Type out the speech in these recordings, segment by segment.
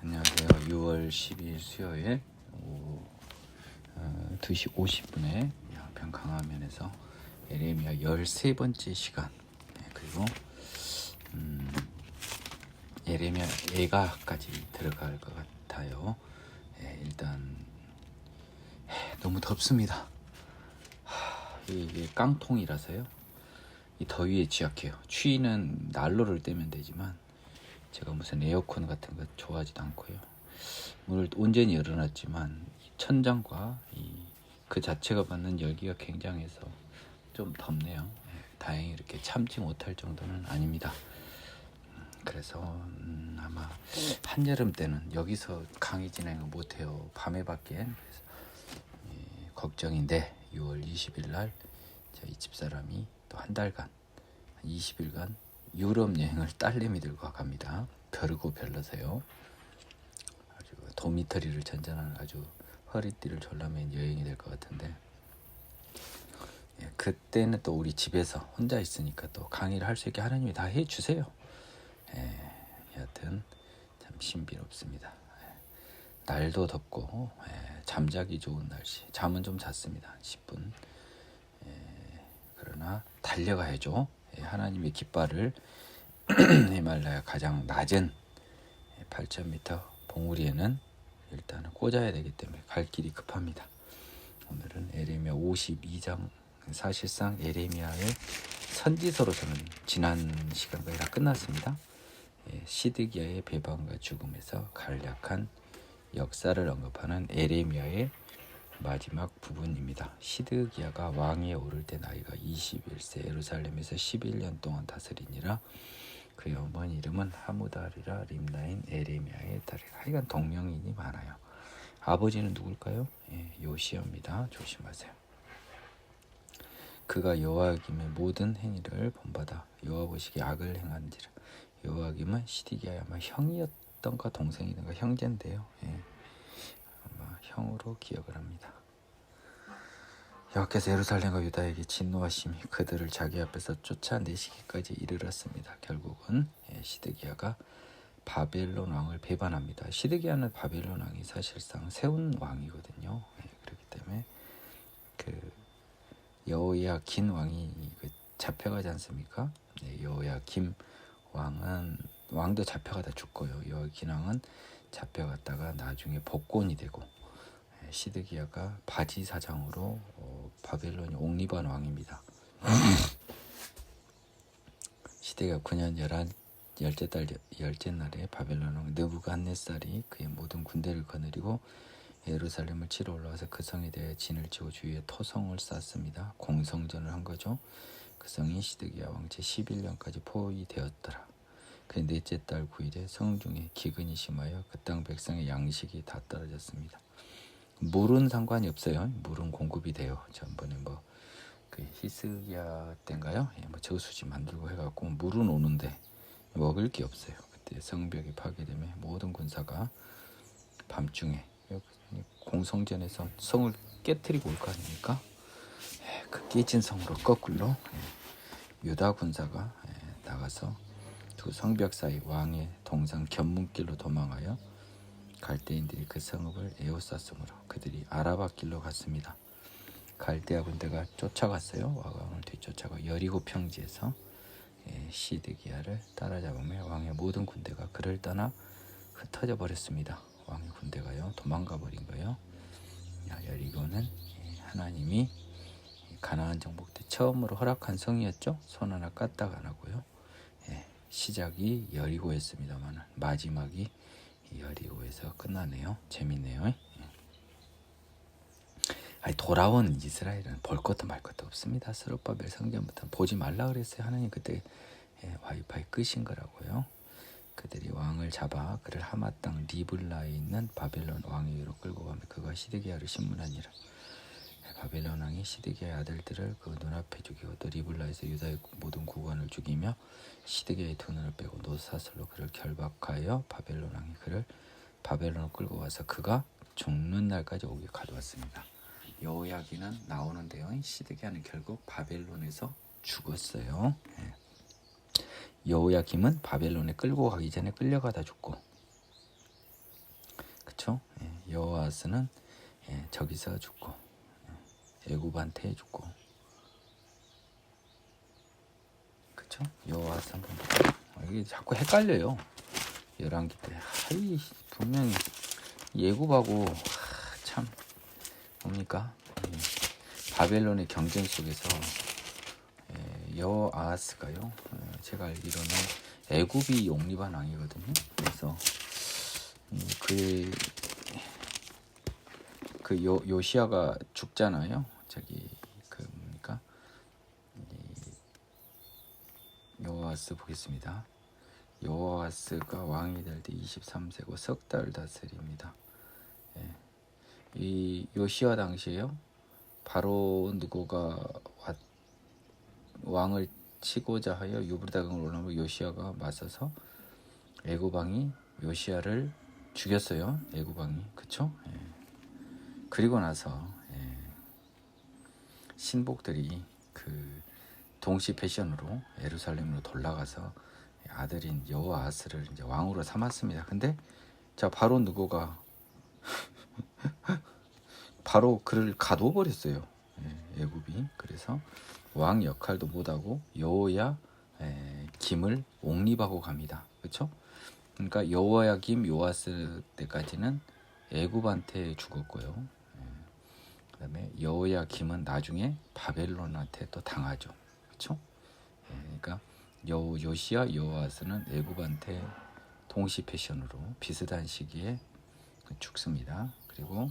안녕하세요. 6월 12일 수요일 오후 2시 50분에 양평 강화면에서 에레미야 13번째 시간, 그리고 에레미야 예가까지 들어갈 것 같아요. 일단 너무 덥습니다. 이게 깡통이라서요. 이 더위에 취약해요. 추위는 난로를 떼면 되지만 제가 무슨 에어컨 같은 거 좋아하지도 않고요. 문을 온전히 열어놨지만 천장과 그 자체가 받는 열기가 굉장해서 좀 덥네요. 다행히 이렇게 참지 못할 정도는 아닙니다. 그래서 아마 한여름 때는 여기서 강의 진행을 못해요. 밤에 밖에. 걱정인데 6월 20일 날 저희 집사람이 또 한 달간 20일간 유럽 여행을 딸내미들과 갑니다. 벼르고 별러서요. 아주 도미터리를 전전하는 아주 허리띠를 졸라맨 여행이 될 것 같은데, 그때는 또 우리 집에서 혼자 있으니까 또 강의를 할 수 있게 하나님이 다 해주세요. 여하튼 참 신비롭습니다. 날도 덥고 잠자기 좋은 날씨. 잠은 좀 잤습니다. 10분. 그러나 달려가야죠. 하나님의 깃발을 히말라야 가장 낮은 8,000m 봉우리에는 일단은 꽂아야 되기 때문에 갈 길이 급합니다. 오늘은 에레미야 52장, 사실상 에레미야의 선지서로서는 지난 시간까지 다 끝났습니다. 시드기야의 배반과 죽음에서 간략한 역사를 언급하는 에레미야의 마지막 부분입니다. 시드기야가 왕위에 오를 때 나이가 21세, 예루살렘에서 11년 동안 다스리니라. 그의 어머니 이름은 하무달이라 림나인 에레미야의 딸이라. 하여간 동명이인이 많아요. 아버지는 누굴까요? 요시야입니다. 조심하세요. 그가 여호야김의 모든 행위를 본받아 여호와 보시기에 악을 행한지라. 여호야김은 시드기야의 아마 형이었던가 동생이던가 형제인데요. 아마 형으로 기억을 합니다. 여호와께서 예루살렘과 유다에게 진노하심이 그들을 자기 앞에서 쫓아내시기까지 이르렀습니다. 결국은 시드기야가 바벨론 왕을 배반합니다. 시드기야는 바벨론 왕이 사실상 세운 왕이거든요. 그렇기 때문에 그 여호야긴 왕이 잡혀가지 않습니까? 여호야김 왕도 잡혀가다 죽고요. 여호야긴 왕은 잡혀갔다가 나중에 복권이 되고, 시드기야가 바지 사장으로 바벨론이 옹립한 왕입니다. 시드기야 9년 10째 날에 바벨론 왕 느부갓네살이 그의 모든 군대를 거느리고 예루살렘을 치러 올라와서 그 성에 대해 진을 치고 주위에 토성을 쌓습니다. 공성전을 한 거죠. 그 성이 시드기야 왕 제11년까지 포위되었더라. 그 넷째 달 9일에 성중에 기근이 심하여 그 땅 백성의 양식이 다 떨어졌습니다. 물은 상관이 없어요. 물은 공급이 돼요. 전번에 그 히스기야 때인가요? 저수지 만들고 해갖고 물은 오는데 먹을 게 없어요. 그때 성벽이 파괴되며 모든 군사가 밤중에 공성전에서 성을 깨뜨리고 올 거 아닙니까? 그 깨진 성으로 거꾸로 유다 군사가 나가서 두 성벽 사이 왕의 동상 견문길로 도망하여 갈대인들이 그 성읍을 에워쌌으므로 그들이 아라바 길로 갔습니다. 갈대아 군대가 쫓아갔어요. 왕을 뒤쫓아가 여리고 평지에서 시드기야를 따라잡으며 왕의 모든 군대가 그를 떠나 흩어져 버렸습니다. 왕의 군대가요 도망가 버린 거예요. 여리고는 하나님이 가나안 정복 때 처음으로 허락한 성이었죠. 손 하나 까딱 안 하고요. 시작이 여리고였습니다만 마지막이 여리고에서 끝나네요. 재밌네요. 돌아온 이스라엘은 볼 것도 말 것도 없습니다. 스룹바벨 성전부터 보지 말라 그랬어요. 하나님 그때 와이파이 끄신 거라고요. 그들이 왕을 잡아 그를 하마 땅 리블라에 있는 바벨론 왕의 위로 끌고 가며 그가 시드기야를 신문하니라. 바벨론 왕이 시드기야의 아들들을 그 눈앞에 죽이고 또 리블라에서 유다의 모든 구관을 죽이며 시드기야의 두 눈을 빼고 노사슬로 그를 결박하여 바벨론 왕이 그를 바벨론으로 끌고 와서 그가 죽는 날까지 오게 가져왔습니다. 여호야기는 나오는데요. 시드기야는 결국 바벨론에서 죽었어요. 여호야김은 바벨론에 끌고 가기 전에 끌려가다 죽고, 여호아스는 저기서 죽고 애굽한테 죽고. 그쵸? 여호아스 한번 볼까요? 이게 자꾸 헷갈려요. 열왕기 때 분명히 애굽하고 참 뭡니까? 바벨론의 경쟁 속에서 여호아스가요. 제가 알기로는 애굽이 용립한 왕이거든요. 그래서 요시아가 죽잖아요. 뭡니까? 여호아스 보겠습니다. 여호아스가 왕이 될 때 23세고 석 달 다스립니다. 이 요시아 당시에요. 바로 누구가 왕을 치고자 하여 유브라등을 올라오면 요시아가 맞서서 애굽 왕이 요시아를 죽였어요. 애굽 왕이. 그쵸? 그리고 나서 신복들이 그 동시 패션으로 예루살렘으로 돌아가서 아들인 여호아스를 이제 왕으로 삼았습니다. 근데 자 바로 누구가 바로 그를 가둬버렸어요. 애굽이. 그래서 왕 역할도 못하고 여호야 김을 옹립하고 갑니다. 그렇죠? 그러니까 여호야김 요아스 때까지는 애굽한테 죽었고요. 그다음에 여호야김은 나중에 바벨론한테 또 당하죠. 그렇죠? 그러니까 요시야 요아스는 애굽한테 동시 패션으로 비슷한 시기에 죽습니다. 그리고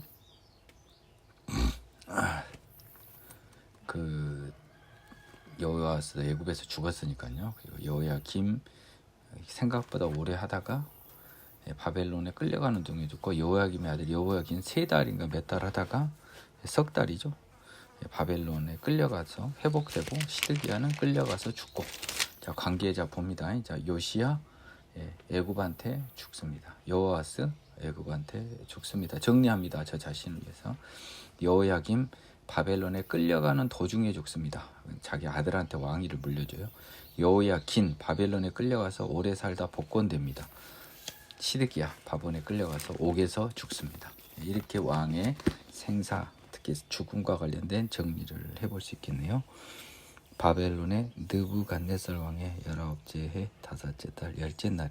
그 여호아스도 애굽에서 죽었으니까요. 그리고 여호야김 생각보다 오래 하다가 바벨론에 끌려가는 중에 죽고, 여호야김의 아들 여호야김 3달인가 몇 달 하다가 석 달이죠. 바벨론에 끌려가서 회복되고, 시드기야는 끌려가서 죽고. 자, 관계자 봅니다. 자, 요시야 애굽한테 죽습니다. 여호아스 애굽한테 죽습니다. 정리합니다. 저 자신을 위해서. 여호야김 바벨론에 끌려가는 도중에 죽습니다. 자기 아들한테 왕위를 물려줘요. 여호야긴 바벨론에 끌려가서 오래 살다 복권됩니다. 시드기야 바본에 끌려가서 옥에서 죽습니다. 이렇게 왕의 생사, 특히 죽음과 관련된 정리를 해볼 수 있겠네요. 바벨론의 느부갓네살 왕의 19째 해 5째 달 10째 날에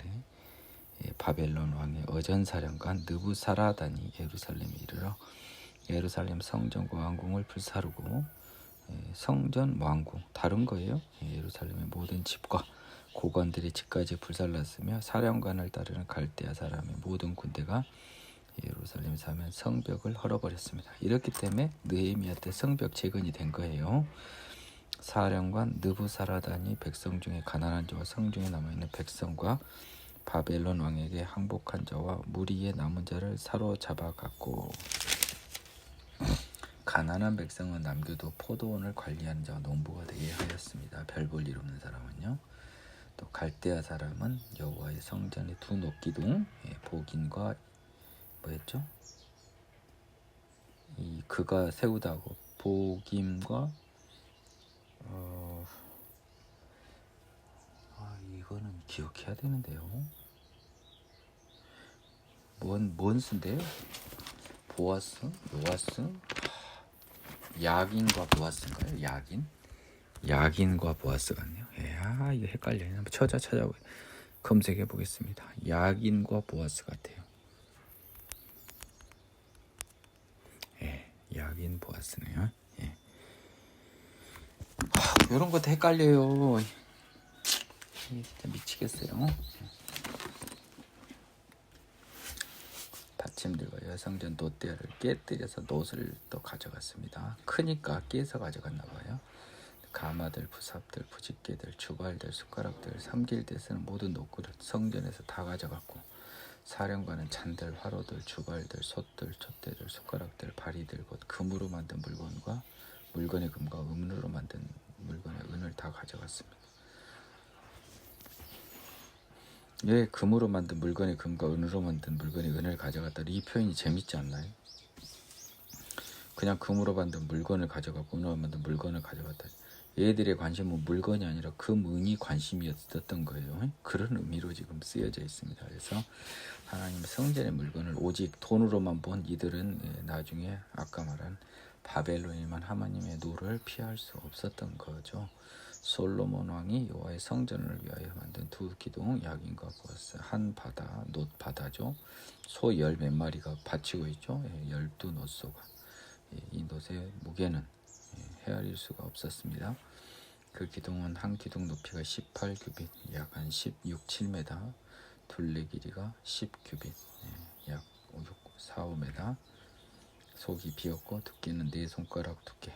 바벨론 왕의 어전사령관 느부사라단이 예루살렘에 이르러 예루살렘 성전과 왕궁을 불사르고, 성전 왕궁 다른 거예요. 예루살렘의 모든 집과 고관들의 집까지 불살랐으며, 사령관을 따르는 갈대아 사람의 모든 군대가 예루살렘 사면 성벽을 헐어버렸습니다. 이렇기 때문에 느헤미야 때 성벽 재건이 된 거예요. 사령관 느부사라단이 백성 중에 가난한 자와 성중에 남아있는 백성과 바벨론 왕에게 항복한 자와 무리에 남은 자를 사로잡아 갔고, 가난한 백성은 남겨도 포도원을 관리하는 자와 농부가 되게 하였습니다. 별 볼 일 없는 사람은요. 또 갈대아 사람은 여호와의 성전의 두 녹기둥 복인과 뭐였죠? 이 그가 세우다고 복임과 이거는 기억해야 되는데요. 뭔 수인데요? 보아스, 요아스, 야긴과 보아스인가요? 야긴과 보아스 같네요. 이거 헷갈려요. 한번 찾아보 검색해 보겠습니다. 야긴과 보아스 같아요. 야긴 보아스네요. 이런 것도 헷갈려요. 진짜 미치겠어요. 받침들과 여성전 돛대를 깨뜨려서 돛을 또 가져갔습니다. 크니까 깨서 가져갔나 봐요. 가마들, 부삽들, 부집개들, 주발들, 숟가락들, 삼길대 쓰는 모든 녹그릇 성전에서 다 가져갔고, 사령관은 잔들, 화로들, 주발들, 솥들, 촛대들, 숟가락들, 바리들, 곧 금으로 만든 물건과 물건의 금과 은으로 만든 물건의 은을 다 가져갔습니다. 왜 금으로 만든 물건의 금과 은으로 만든 물건의 은을 가져갔다? 이 표현이 재밌지 않나요? 그냥 금으로 만든 물건을 가져갔고 은으로 만든 물건을 가져갔다. 얘들의 관심은 물건이 아니라 금, 은이 관심이었던 거예요. 그런 의미로 지금 쓰여져 있습니다. 그래서 하나님 성전의 물건을 오직 돈으로만 본 이들은 나중에 아까 말한 바벨론이만 하나님의 노를 피할 수 없었던 거죠. 솔로몬 왕이 여호와의 성전을 위하여 만든 두 기둥 야긴과 보아스 한 바다 놋 바다죠. 소 열 몇 마리가 받치고 있죠. 12놋소가 이 놋의 무게는 헤아릴 수가 없었습니다. 그 기둥은 한 기둥 높이가 18규빗 약 한 16, 7m 둘레 길이가 10규빗 약 4, 5m 속이 비었고 두께는 4손가락 두께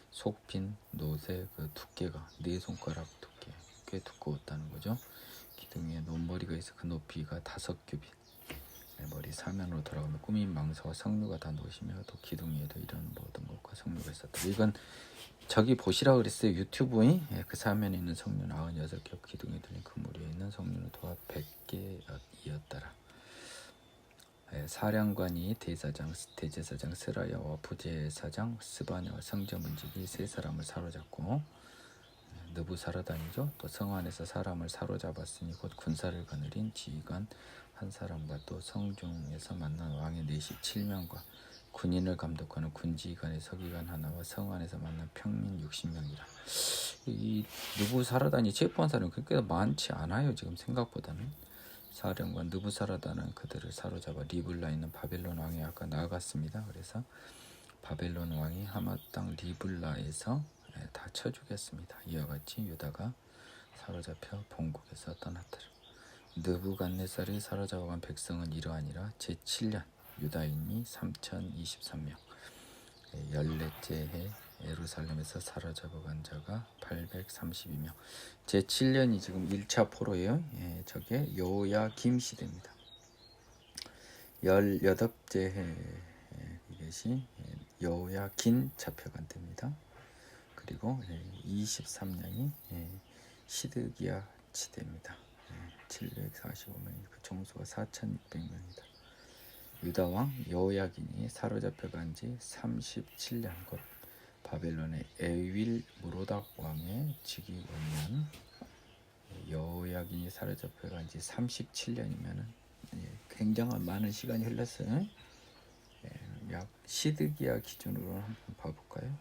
속 빈 놋의 그 두께가 4손가락 두께 꽤 두꺼웠다는 거죠. 기둥에 놋머리가 있어 그 높이가 5규빗 머리 사면으로 돌아가며 꾸민 망사와 석류가 다 놓으시며 또 기둥 위에도 이런 모든 것과 석류가 있었다. 이건 저기 보시라 그랬어요. 유튜브에 그 사면에 있는 석류 96개 기둥에 들린 그물 위에 있는 석류는 도합 100개이었더라. 사령관이 대제사장 스라야와 부제사장 스바냐와 성전 문지기 세 사람을 사로잡고 느부사라단이죠. 또 성 안에서 사람을 사로잡았으니 곧 군사를 거느린 지휘관 한 사람과 또 성중에서 만난 왕의 내시 7명과 군인을 감독하는 군지휘관의 서기관 하나와 성 안에서 만난 평민 60명이라. 이 느부사라단이 체포한 사람이 그렇게 많지 않아요. 지금 생각보다는. 사령관 느부사라단은 그들을 사로잡아 리블라에 있는 바벨론 왕이 아까 나아갔습니다. 그래서 바벨론 왕이 하맛 땅 리블라에서 다 쳐 죽였습니다. 이와 같이 유다가 사로잡혀 본국에서 떠났더라. 느부갓네살이 사로잡아간 백성은 이러하니라. 제7년 유다인이 3023명 14째 해 예루살렘에서 사로잡아간 자가 832명 제7년이 지금 1차 포로예요. 저게 요야김 시대입니다. 18째 해 이것이 요야긴 잡혀간 때입니다. 그리고 23년이 시드기야 시대입니다. 745명이 그 총수가 4600명이다. 유다왕 여호야긴이 사로잡혀간 지 37년 곧 바벨론의 에윌 무로닥 왕의 즉위 5년 여호야긴이 사로잡혀간 지 37년이면 굉장한 많은 시간이 흘렀어요. 약 시드기야 기준으로 한번 봐볼까요?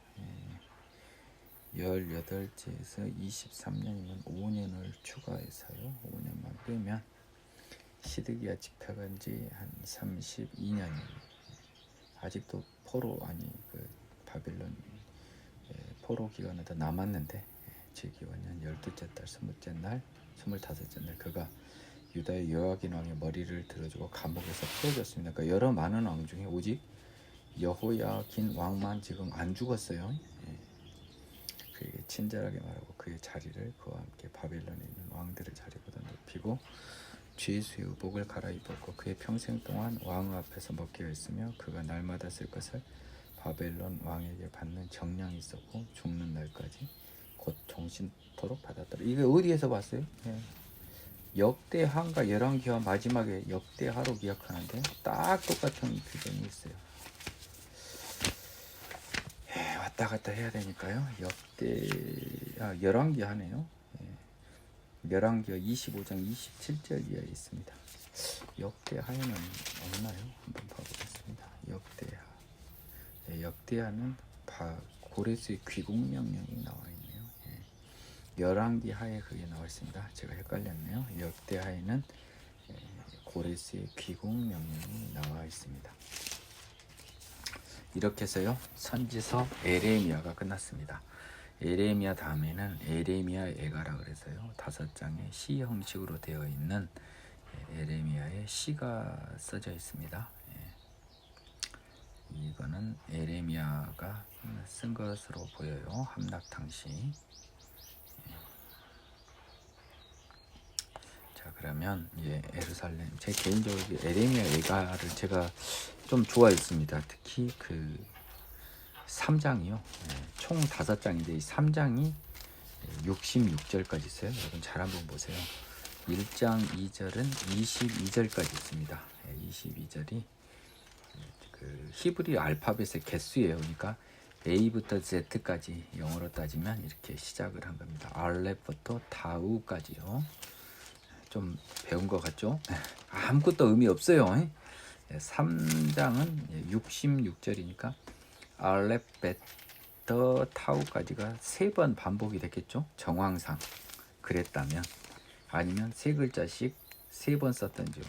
18제에서 23년이면 5년을 추가해서요. 5년만 빼면 시드기야 집회간 지 한 32년이 아직도 포로 아니 그 바벨론 포로 기간은 더 남았는데 제2원년 12째 달 20째 날 25째 날 그가 유다의 여호야긴 왕의 머리를 들어주고 감옥에서 풀어줬습니다. 그러니까 여러 많은 왕 중에 오직 여호야긴 왕만 지금 안 죽었어요. 그에게 친절하게 말하고 그의 자리를 그와 함께 바벨론에 있는 왕들의 자리보다 높이고 죄수의 의복을 갈아입었고 그의 평생 동안 왕 앞에서 먹게 했으며 그가 날마다 쓸 것을 바벨론 왕에게 받는 정량이 있었고 죽는 날까지 곧 종신토록 받았더라. 이게 어디에서 봤어요? 역대하인가 열왕기하 마지막에 역대하로 기억하는데 딱 똑같은 규정이 있어요. 왔다 갔다 해야 되니까요. 열왕기하네요. 열왕기하 25장 27절 이하에 있습니다. 역대하에는 없나요? 한번 봐보겠습니다. 역대하는 고레스의 귀국명령이 나와 있네요. 열왕기하에 그게 나와 있습니다. 제가 헷갈렸네요. 역대하에는 고레스의 귀국명령이 나와 있습니다. 이렇게 해서요. 선지서 에레미야가 끝났습니다. 에레미야 다음에는 에레미야 애가라 그래서요. 5장의 시 형식으로 되어 있는 에레미야의 시가 써져 있습니다. 이거는 에레미야가 쓴 것으로 보여요. 함락당시. 자 그러면 예루살렘 제 개인적으로 에레미야 애가를 제가 좀 좋아했습니다. 특히 그 3장이요. 총 5장인데 이 3장이 66절까지 있어요. 여러분 잘 한번 보세요. 1장 2절은 22절까지 있습니다. 22절이 그 히브리 알파벳의 개수예요. 그러니까 A부터 Z까지 영어로 따지면 이렇게 시작을 한 겁니다. 알렙부터 다우까지요. 좀 배운 것 같죠? 아무것도 의미 없어요. 3장은 66절이니까 알렙베터 타우까지가 3번 반복이 됐겠죠? 정황상 그랬다면, 아니면 3글자씩 3번 썼던지.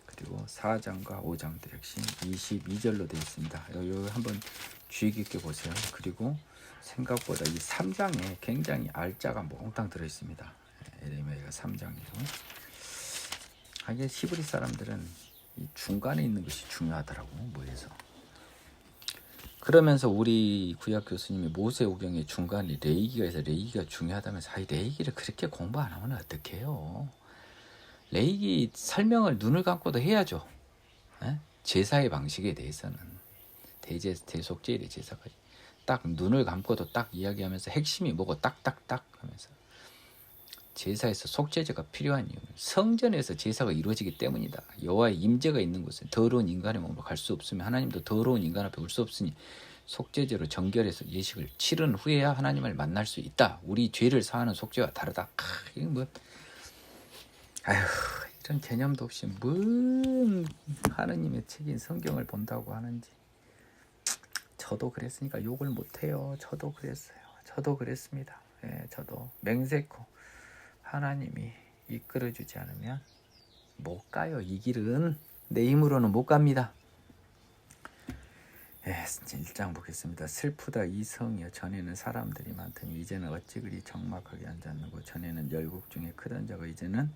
그리고 4장과 5장들 역시 22절로 되어 있습니다. 여기 한번 주의 깊게 보세요. 그리고 생각보다 이 3장에 굉장히 알짜가 몽땅 들어 있습니다. 에레미야가 3장이고. 하긴 히브리 사람들은 이 중간에 있는 것이 중요하더라고, 뭐에서. 그러면서 우리 구약 교수님이 모세오경의 중간이 레위기가 있어 레위기가 중요하다면서, 레위기를 그렇게 공부 안 하면 어떡해요? 레위기 설명을 눈을 감고도 해야죠. 제사의 방식에 대해서는 대속제일의 제사까지 딱 눈을 감고도 딱 이야기하면서 핵심이 뭐고 딱딱딱 하면서, 제사에서 속죄제가 필요한 이유는 성전에서 제사가 이루어지기 때문이다. 여호와의 임재가 있는 곳은 더러운 인간의 몸으로 갈 수 없으며 하나님도 더러운 인간 앞에 올 수 없으니 속죄제로 정결해서 예식을 치른 후에야 하나님을 만날 수 있다. 우리 죄를 사하는 속죄와 다르다. 이게 뭐, 이런 개념도 없이 뭔 하느님의 책인 성경을 본다고 하는지. 저도 그랬으니까 욕을 못해요. 저도 그랬어요. 저도 그랬습니다. 저도 맹세코 하나님이 이끌어주지 않으면 못 가요. 이 길은 내 힘으로는 못 갑니다. 1장 보겠습니다. 슬프다 이성이여, 전에는 사람들이 많더니 이제는 어찌 그리 적막하게 앉았는고, 전에는 열국 중에 크던 자가 이제는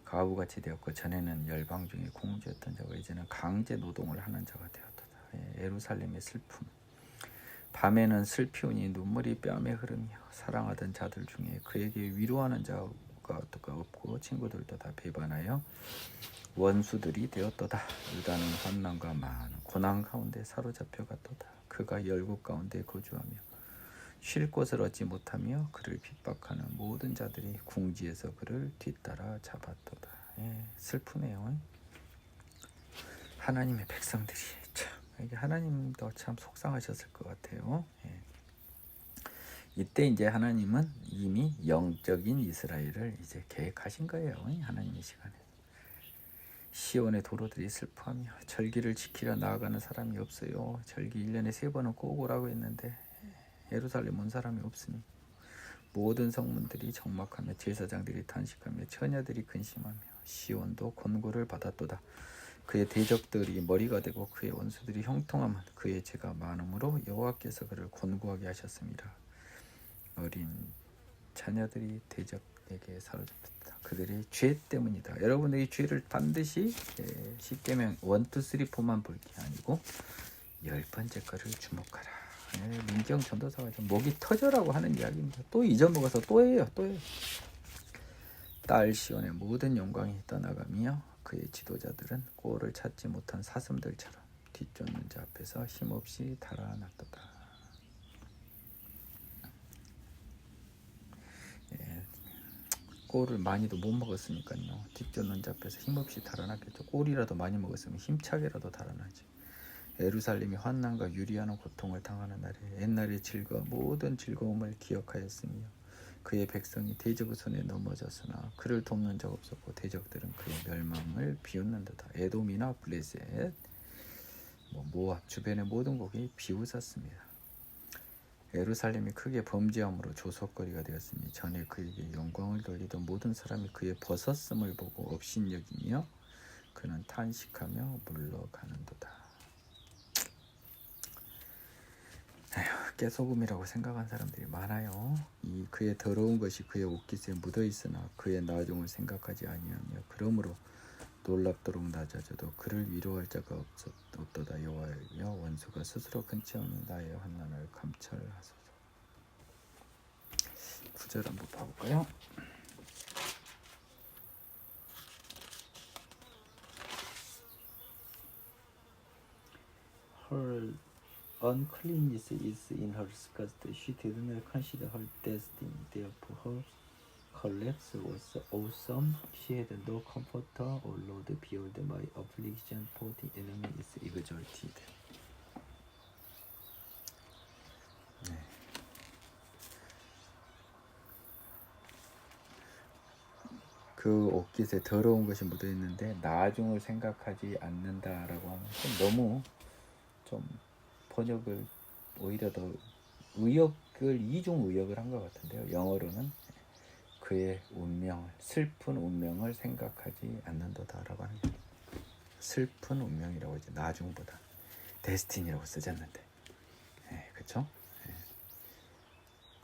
과부같이 되었고, 전에는 열방 중에 공주였던 자가 이제는 강제 노동을 하는 자가 되었도다. 예루살렘의 슬픔. 밤에는 슬피우니 눈물이 뺨에 흐르며, 사랑하던 자들 중에 그에게 위로하는 자가 없고 친구들도 다 배반하여 원수들이 되었도다. 유다는 환난과 많은 고난 가운데 사로잡혀갔도다. 그가 열국 가운데 거주하며 쉴 곳을 얻지 못하며 그를 핍박하는 모든 자들이 궁지에서 그를 뒤따라 잡았도다. 슬프네요. 하나님의 백성들이 참, 이게 하나님도 참 속상하셨을 것 같아요. 이때 이제 하나님은 이미 영적인 이스라엘을 이제 계획하신 거예요. 하나님의 시간에. 시온의 도로들이 슬퍼하며 절기를 지키려 나아가는 사람이 없어요. 절기 1년에 3번은 꼭 오라고 했는데 예루살렘 온 사람이 없으니 모든 성문들이 적막하며 제사장들이 탄식하며 처녀들이 근심하며 시온도 권고를 받았도다. 그의 대적들이 머리가 되고 그의 원수들이 형통하면 그의 죄가 많음으로 여호와께서 그를 권고하게 하셨습니다. 어린 자녀들이 대적에게 사로잡혔다. 그들의 죄 때문이다. 여러분들이 죄를 반드시 십계명 1, 2, 3, 4만 볼 게 아니고 10번째 거를 주목하라. 민경 전도사가 좀 목이 터져라고 하는 이야기입니다. 또 잊어먹어서 또 해요. 딸 시온의 모든 영광이 떠나가며 그의 지도자들은 꼴을 찾지 못한 사슴들처럼 뒤쫓는 자 앞에서 힘없이 달아났도다. 꼴을 많이도 못 먹었으니까요. 뒤쫓는 자 앞에서 힘없이 달아났겠죠. 꼴이라도 많이 먹었으면 힘차게라도 달아나지. 예루살렘이 환난과 유리하는 고통을 당하는 날에 옛날의 모든 즐거움을 기억하였으며 그의 백성이 대적의 손에 넘어졌으나 그를 돕는 자 없었고 대적들은 그의 멸망을 비웃는도다. 에돔이나 블레셋, 모압 주변의 모든 곡이 비웃었습니다. 예루살렘이 크게 범죄함으로 조속거리가 되었으니 전에 그에게 영광을 돌리던 모든 사람이 그의 벗었음을 보고 업신여기며 그는 탄식하며 물러가는도다. 깨소금이라고 생각한 사람들이 많아요. 이 그의 더러운 것이 그의 옷깃에 묻어 있으나 그의 나중을 생각하지 아니하며 그러므로 놀랍도록 낮아져도 그를 위로할 자가 없도다. 여호와여, 원수가 스스로 근처오니 나의 환난을 감찰하소서. 9절 한번 봐볼까요? Her uncleanness is in her skirts. She did not consider her destiny. Therefore her collapse was awesome. She had no comforter. O Lord, behold my affliction, for the enemy is exalted. 그 옷깃에 더러운 것이 묻어 있는데 나중을 생각하지 않는다라고 하면 좀 너무 좀 번역을 오히려 더 의역을 이중 의역을 한 것 같은데요. 영어로는 그의 운명을, 슬픈 운명을 생각하지 않는도다라고 하는 거예요. 슬픈 운명이라고 이제 나중보다 데스티니라고 쓰셨는데, 그렇죠?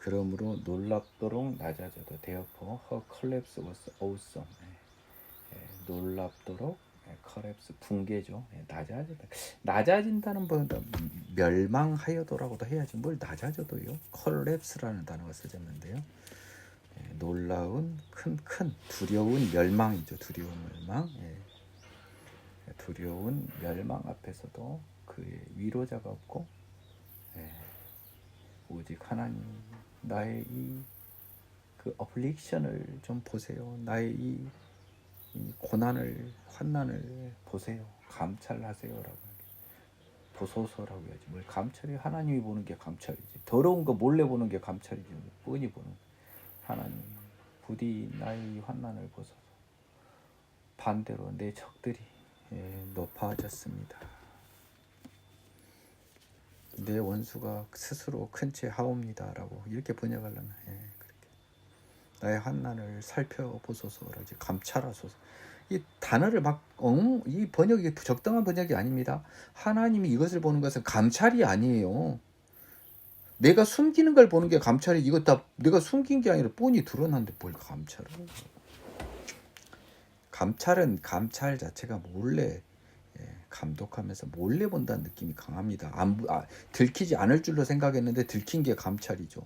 그러므로 놀랍도록 낮아져도 therefore her collapse was awesome. 놀랍도록 collapse 붕괴죠. 낮아진다는 보다 멸망하여도라고도 해야지 뭘 낮아져도요. collapse라는 단어가 쓰졌는데요. 놀라운 큰 두려운 멸망이죠. 두려운 멸망. 두려운 멸망 앞에서도 그의 위로자가 없고 오직 하나님. 나의 그 어플릭션을 좀 보세요. 나의 이 고난을 환난을 보세요. 감찰하세요라고 보소서라고 해야지. 뭘 감찰이 하나님이 보는 게 감찰이지. 더러운 거 몰래 보는 게 감찰이지. 뻔히 보는 하나님. 부디 나의 환난을 보소서. 반대로 내 적들이 높아졌습니다. 내 원수가 스스로 큰 채 하옵니다라고 이렇게 번역하려면 그렇게 나의 환난을 살펴보소서라지 감찰하소서. 이 단어를 이 번역이 적당한 번역이 아닙니다. 하나님이 이것을 보는 것은 감찰이 아니에요. 내가 숨기는 걸 보는 게 감찰이 이거 다 내가 숨긴 게 아니라 뻔히 드러났는데 뭘 감찰을? 감찰은 감찰 자체가 몰래 감독하면서 몰래 본다는 느낌이 강합니다. 들키지 않을 줄로 생각했는데 들킨 게 감찰이죠.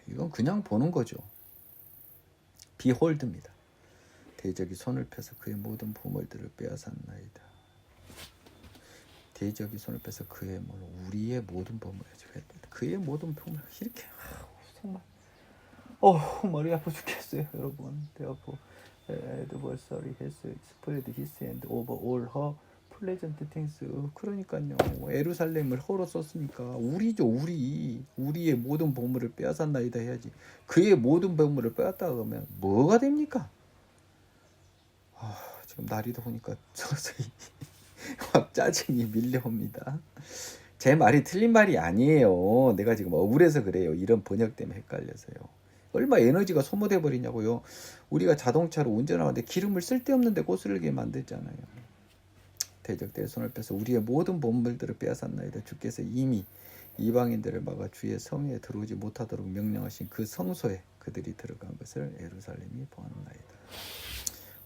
이건 그냥 보는 거죠. 비홀드입니다. 대적이 손을 펴서 그의 모든 보물들을 빼앗았나이다. 대적이 손을 펴서 그의 우리의 모든 보물을 그의 모든 보물 이렇게 정말 머리 아파 죽겠어요, 여러분. Therefore, the adversary has spread his hand over all her pleasant things. 그러니까요, 예루살렘을 허로 썼으니까 우리죠, 우리의 모든 보물을 빼앗았나이다 해야지. 그의 모든 보물을 빼앗다 그러면 뭐가 됩니까? 지금 날이 더우니까 서서히 확 짜증이 밀려옵니다. 제 말이 틀린 말이 아니에요. 내가 지금 억울해서 그래요. 이런 번역 때문에 헷갈려서요. 얼마 에너지가 소모돼 버리냐고요. 우리가 자동차로 운전하는데 기름을 쓸데없는데 고스르게 만들잖아요. 대적들의 손을 펴서 우리의 모든 보물들을 빼앗았나이다. 주께서 이미 이방인들을 막아 주의 성에 들어오지 못하도록 명령하신 그 성소에 그들이 들어간 것을 예루살렘이 보았나이다.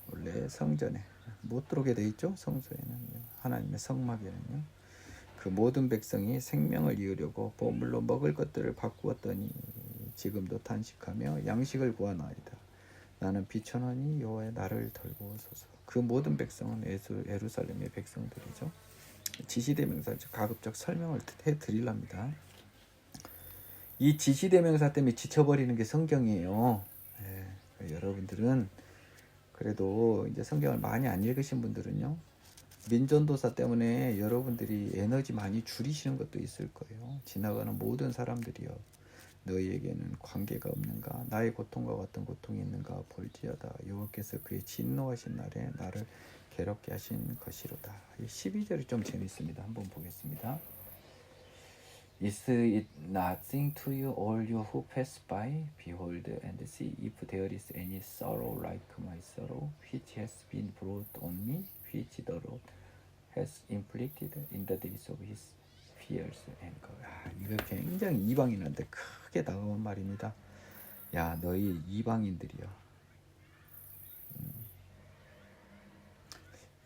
원래 성전에 못 들어오게 돼 있죠. 성소에는요. 하나님의 성막에는요. 그 모든 백성이 생명을 이으려고 보물로 먹을 것들을 바꾸었더니 지금도 탄식하며 양식을 구하나이다. 나는 비천하니 여호와의 나를 돌보 오소서. 그 모든 백성은 예루살렘의 백성들이죠. 지시대명사 가급적 설명을 해드리랍니다. 이 지시대명사 때문에 지쳐버리는 게 성경이에요. 여러분들은 그래도 이제 성경을 많이 안 읽으신 분들은요. 민전도사 때문에 여러분들이 에너지 많이 줄이시는 것도 있을 거예요. 지나가는 모든 사람들이요. 너희에게는 관계가 없는가? 나의 고통과 같은 고통이 있는가? 볼지어다. 여호와께서 그의 진노하신 날에 나를 괴롭게 하신 것이로다. 12절이 좀 재밌습니다. 한번 보겠습니다. Is it nothing to you, all you who pass by? Behold and see if there is any sorrow like my sorrow, which has been brought on me, which the Lord has inflicted in the days of his fierce anger. 이거 굉장히 이방인한테 크게 다가온 말입니다. 야, 너희 이방인들이여.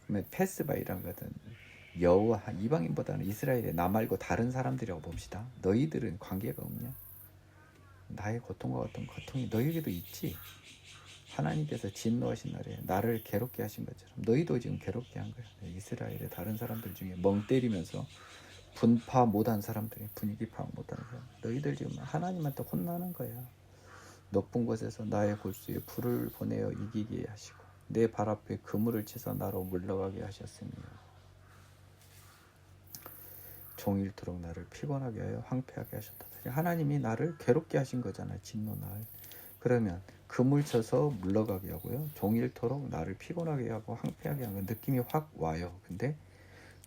그러면 패스바이라는 것은 여호와 이방인보다는 이스라엘의 나 말고 다른 사람들이라고 봅시다. 너희들은 관계가 없냐? 나의 고통과 같은 고통이 너희에게도 있지. 하나님께서 진노하신 날에 나를 괴롭게 하신 것처럼 너희도 지금 괴롭게 한 거야. 이스라엘의 다른 사람들 중에 멍 때리면서 분파 못한 사람들이 분위기 파악 못하는 사람. 너희들 지금 하나님한테 혼나는 거야. 높은 곳에서 나의 골수에 불을 보내어 이기게 하시고 내 발 앞에 그물을 치서 나로 물러가게 하셨으며 종일토록 나를 피곤하게 하여 황폐하게 하셨다. 하나님이 나를 괴롭게 하신 거잖아요. 진노날. 그러면 금을 쳐서 물러가게 하고요. 종일토록 나를 피곤하게 하고 황폐하게 하는 느낌이 확 와요. 근데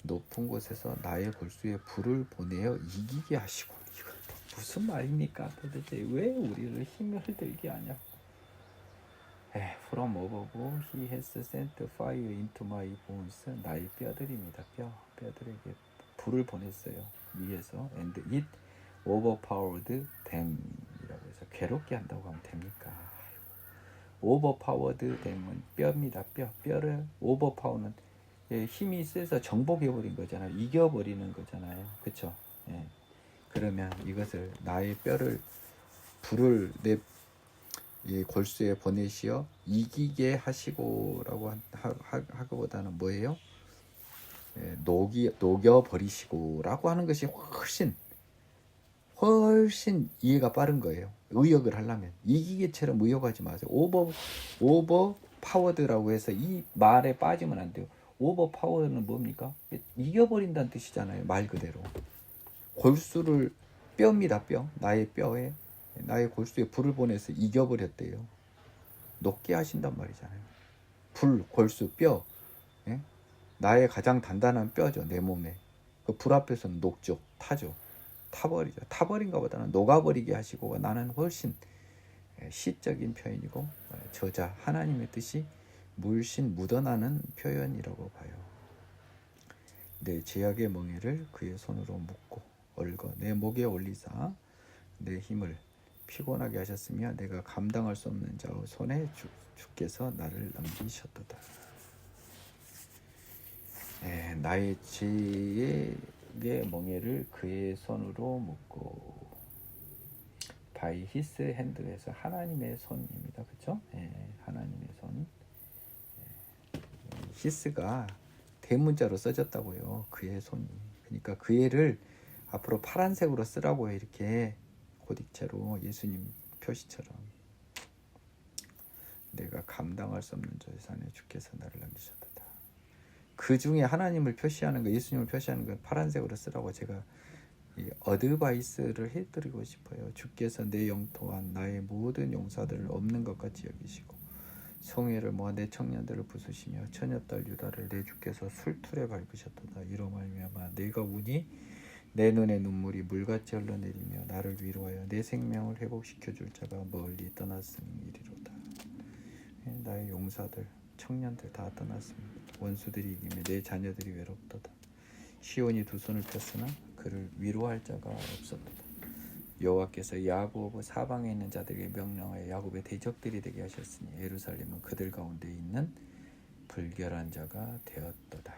높은 곳에서 나의 골수에 불을 보내어 이기게 하시고, 이건 또 무슨 말입니까? 도대체 왜 우리를 힘을 들게 하냐? From above he has sent fire into my bones. 나의 뼈들입니다. 뼈들에게 불을 보냈어요. 위에서. And it overpowered them. 이라고 해서 괴롭게 한다고 하면 됩니까? overpowered them은 뼈입니다. 뼈를 overpower는 힘이 세서 정복해버린 거잖아요. 이겨버리는 거잖아요. 그쵸? 예. 그러면 이것을 나의 뼈를 불을 내 이 골수에 보내시어 이기게 하시고라고 하기보다는 뭐예요? 녹여버리시고라고 하는 것이 훨씬 이해가 빠른 거예요. 의역을 하려면 이기게처럼 의역하지 마세요. 오버 파워드라고 해서 이 말에 빠지면 안 돼요. 오버 파워는 뭡니까? 이겨버린다는 뜻이잖아요. 말 그대로 골수를 뼈입니다. 나의 뼈에 나의 골수에 불을 보내서 이겨버렸대요. 녹게 하신단 말이잖아요. 불, 골수, 뼈. 예? 나의 가장 단단한 뼈죠. 내 몸에. 그 불 앞에서는 녹죠. 타죠. 타버리죠. 타버린 것보다는 녹아버리게 하시고, 나는 훨씬 시적인 표현이고 저자 하나님의 뜻이 물씬 묻어나는 표현이라고 봐요. 내 죄악의 멍에를 그의 손으로 묶고 얽어 내 목에 올리사 내 힘을 피곤하게 하셨으며 내가 감당할 수 없는 자의 손에 주께서 나를 넘기셨도다. 나의 죄의 멍에를 그의 손으로 묶고 by his hand에서 하나님의 손입니다. 그렇죠? 하나님의 손. his가 대문자로 써졌다고요. 그의 손이. 그러니까 그의를 앞으로 파란색으로 쓰라고요. 이렇게 고딕체로 예수님 표시처럼. 내가 감당할 수 없는 자의 손에 주께서 나를 넘기셨도다. 그 중에 하나님을 표시하는 거, 예수님을 표시하는 거 파란색으로 쓰라고 제가 어드바이스를 해드리고 싶어요. 주께서 내 영 또한 나의 모든 용사들을 없는 것 같이 여기시고 성회를 모아 내 청년들을 부수시며 처녀딸 유다를 내 주께서 술틀에 밟으셨도다. 이로 말미암아 내가 우니 내 눈에 눈물이 물같이 흘러내리며 나를 위로하여 내 생명을 회복시켜 줄 자가 멀리 떠났음이리로다. 나의 용사들, 청년들 다 떠났습니다. 원수들이 이기며 내 자녀들이 외롭도다. 시온이 두 손을 폈으나 그를 위로할 자가 없었도다. 여호와께서 야곱 사방에 있는 자들에게 명령하여 야곱의 대적들이 되게 하셨으니 예루살렘은 그들 가운데 있는 불결한 자가 되었도다.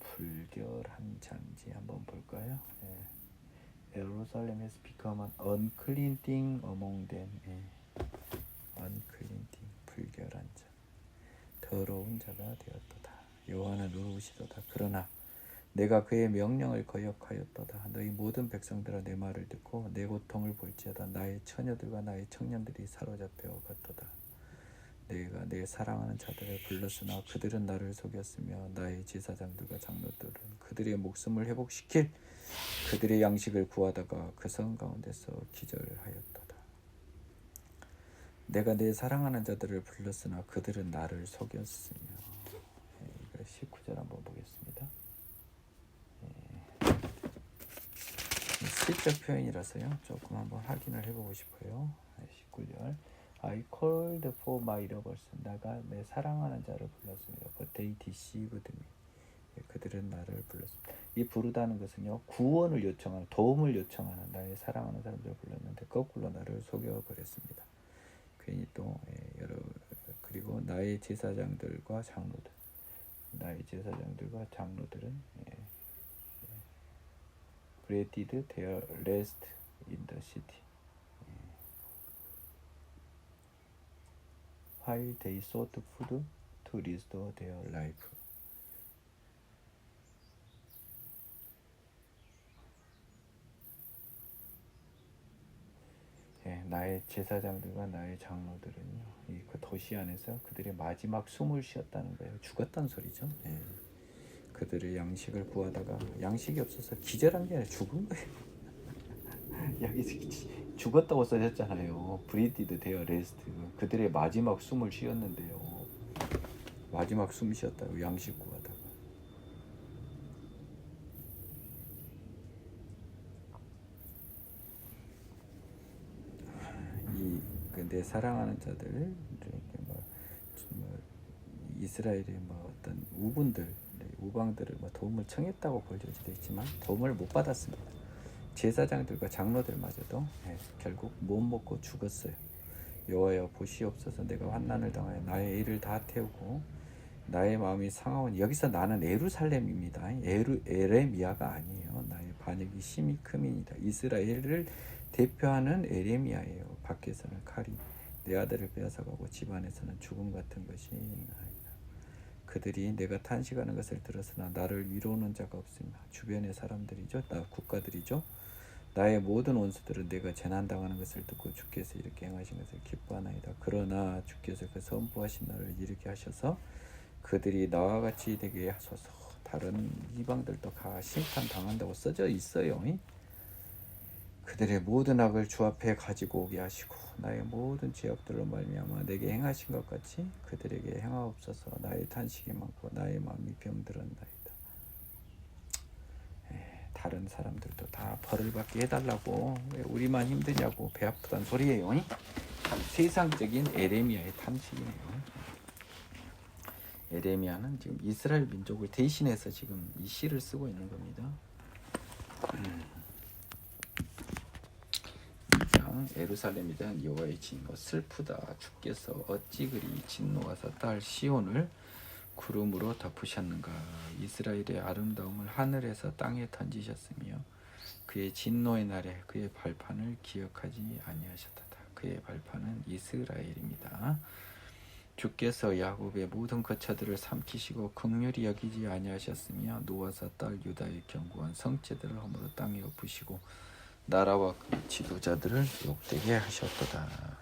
불결한 자인지 한번 볼까요? Jerusalem has become an unclean thing among them. unclean thing, 불결한 자, 더러운 자가 되었도다. 여호와는 의로우시도다. 그러나 내가 그의 명령을 거역하였도다. 너희 모든 백성들아 내 말을 듣고 내 고통을 볼지어다. 나의 처녀들과 나의 청년들이 사로잡혀 갔도다. 내가 내 사랑하는 자들을 불렀으나 그들은 나를 속였으며 나의 제사장들과 장로들은 그들의 목숨을 회복시킬 그들의 양식을 구하다가 그 성 가운데서 기절하였도다. 내가 내 사랑하는 자들을 불렀으나 그들은 나를 속였으며. 이거 19절 한번 보겠습니다. 시적 표현이라서요. 조금 한번 확인을 해보고 싶어요. 19절 I called for my lovers. 내가 내 사랑하는 자를 불렀습니다. But they deceived me. 그들은 나를 불렀습니다. 이 부르다는 것은요. 구원을 요청하는, 도움을 요청하는 나의 사랑하는 사람들을 불렀는데 거꾸로 나를 속여버렸습니다. 괜히 또 그리고 나의 제사장들과 장로들, 나의 제사장들과 장로들은 granted their rest in the city. While they sought food to restore their life. 나의 제사장들과 나의 장로들은요, 그 도시 안에서 그들의 마지막 숨을 쉬었다는 거예요. 죽었다는 소리죠. 그들의 양식을 구하다가 양식이 없어서 기절한 게 아니라 죽은 거예요. 여기 죽었다고 써졌잖아요. 브리디드 데어 레스트. 그들의 마지막 숨을 쉬었는데요. 마지막 숨 쉬었다고 양식 구하다가. 내 사랑하는 자들, 이렇게 뭐 이스라엘의 뭐 어떤 우분들, 우방들을 뭐 도움을 청했다고 벌려져 있지만 도움을 못 받았습니다. 제사장들과 장로들마저도 결국 못 먹고 죽었어요. 여호와여 보시옵소서. 내가 환난을 당하여 나의 일을 다 태우고 나의 마음이 상하오니. 여기서 나는 예루살렘입니다. 에레미야가 아니에요. 나의 반역이 심히 크민이다. 이스라엘을 대표하는 에레미야예요. 밖에서는 칼이 내 아들을 빼앗아가고 집 안에서는 죽음 같은 것이 있나이다. 그들이 내가 탄식하는 것을 들었으나 나를 위로하는 자가 없습니다. 주변의 사람들이죠. 국가들이죠. 나의 모든 원수들은 내가 재난당하는 것을 듣고 주께서 이렇게 행하신 것을 기뻐하나이다. 그러나 주께서 그 선포하신 날을 이르게 하셔서 그들이 나와 같이 되게 하소서. 다른 이방들도 다 심판당한다고 써져 있어요. 그들의 모든 악을 주 앞에 가지고 오게 하시고 나의 모든 죄악들로 말미암아 내게 행하신 것 같이 그들에게 행하옵소서. 나의 탄식이 많고 나의 마음이 병들었나이다. 다른 사람들도 다 벌을 받게 해달라고 왜 우리만 힘드냐고 배 아프단 소리예요. 세상적인 에레미야의 탐식이네요. 에레미야는 지금 이스라엘 민족을 대신해서 지금 이 시를 쓰고 있는 겁니다. 예루살렘에 대한 여호와의 진노 슬프다. 주께서 어찌 그리 진노하사 딸 시온을 구름으로 덮으셨는가. 이스라엘의 아름다움을 하늘에서 땅에 던지셨으며 그의 진노의 날에 그의 발판을 기억하지 아니하셨다. 그의 발판은 이스라엘입니다. 주께서 야곱의 모든 거처들을 삼키시고 긍휼히 여기지 아니하셨으며 노아사 딸 유다의 견고한 성체들을 허물어 땅에 엎으시고 나라와 그 지도자들을 욕되게 하셨도다.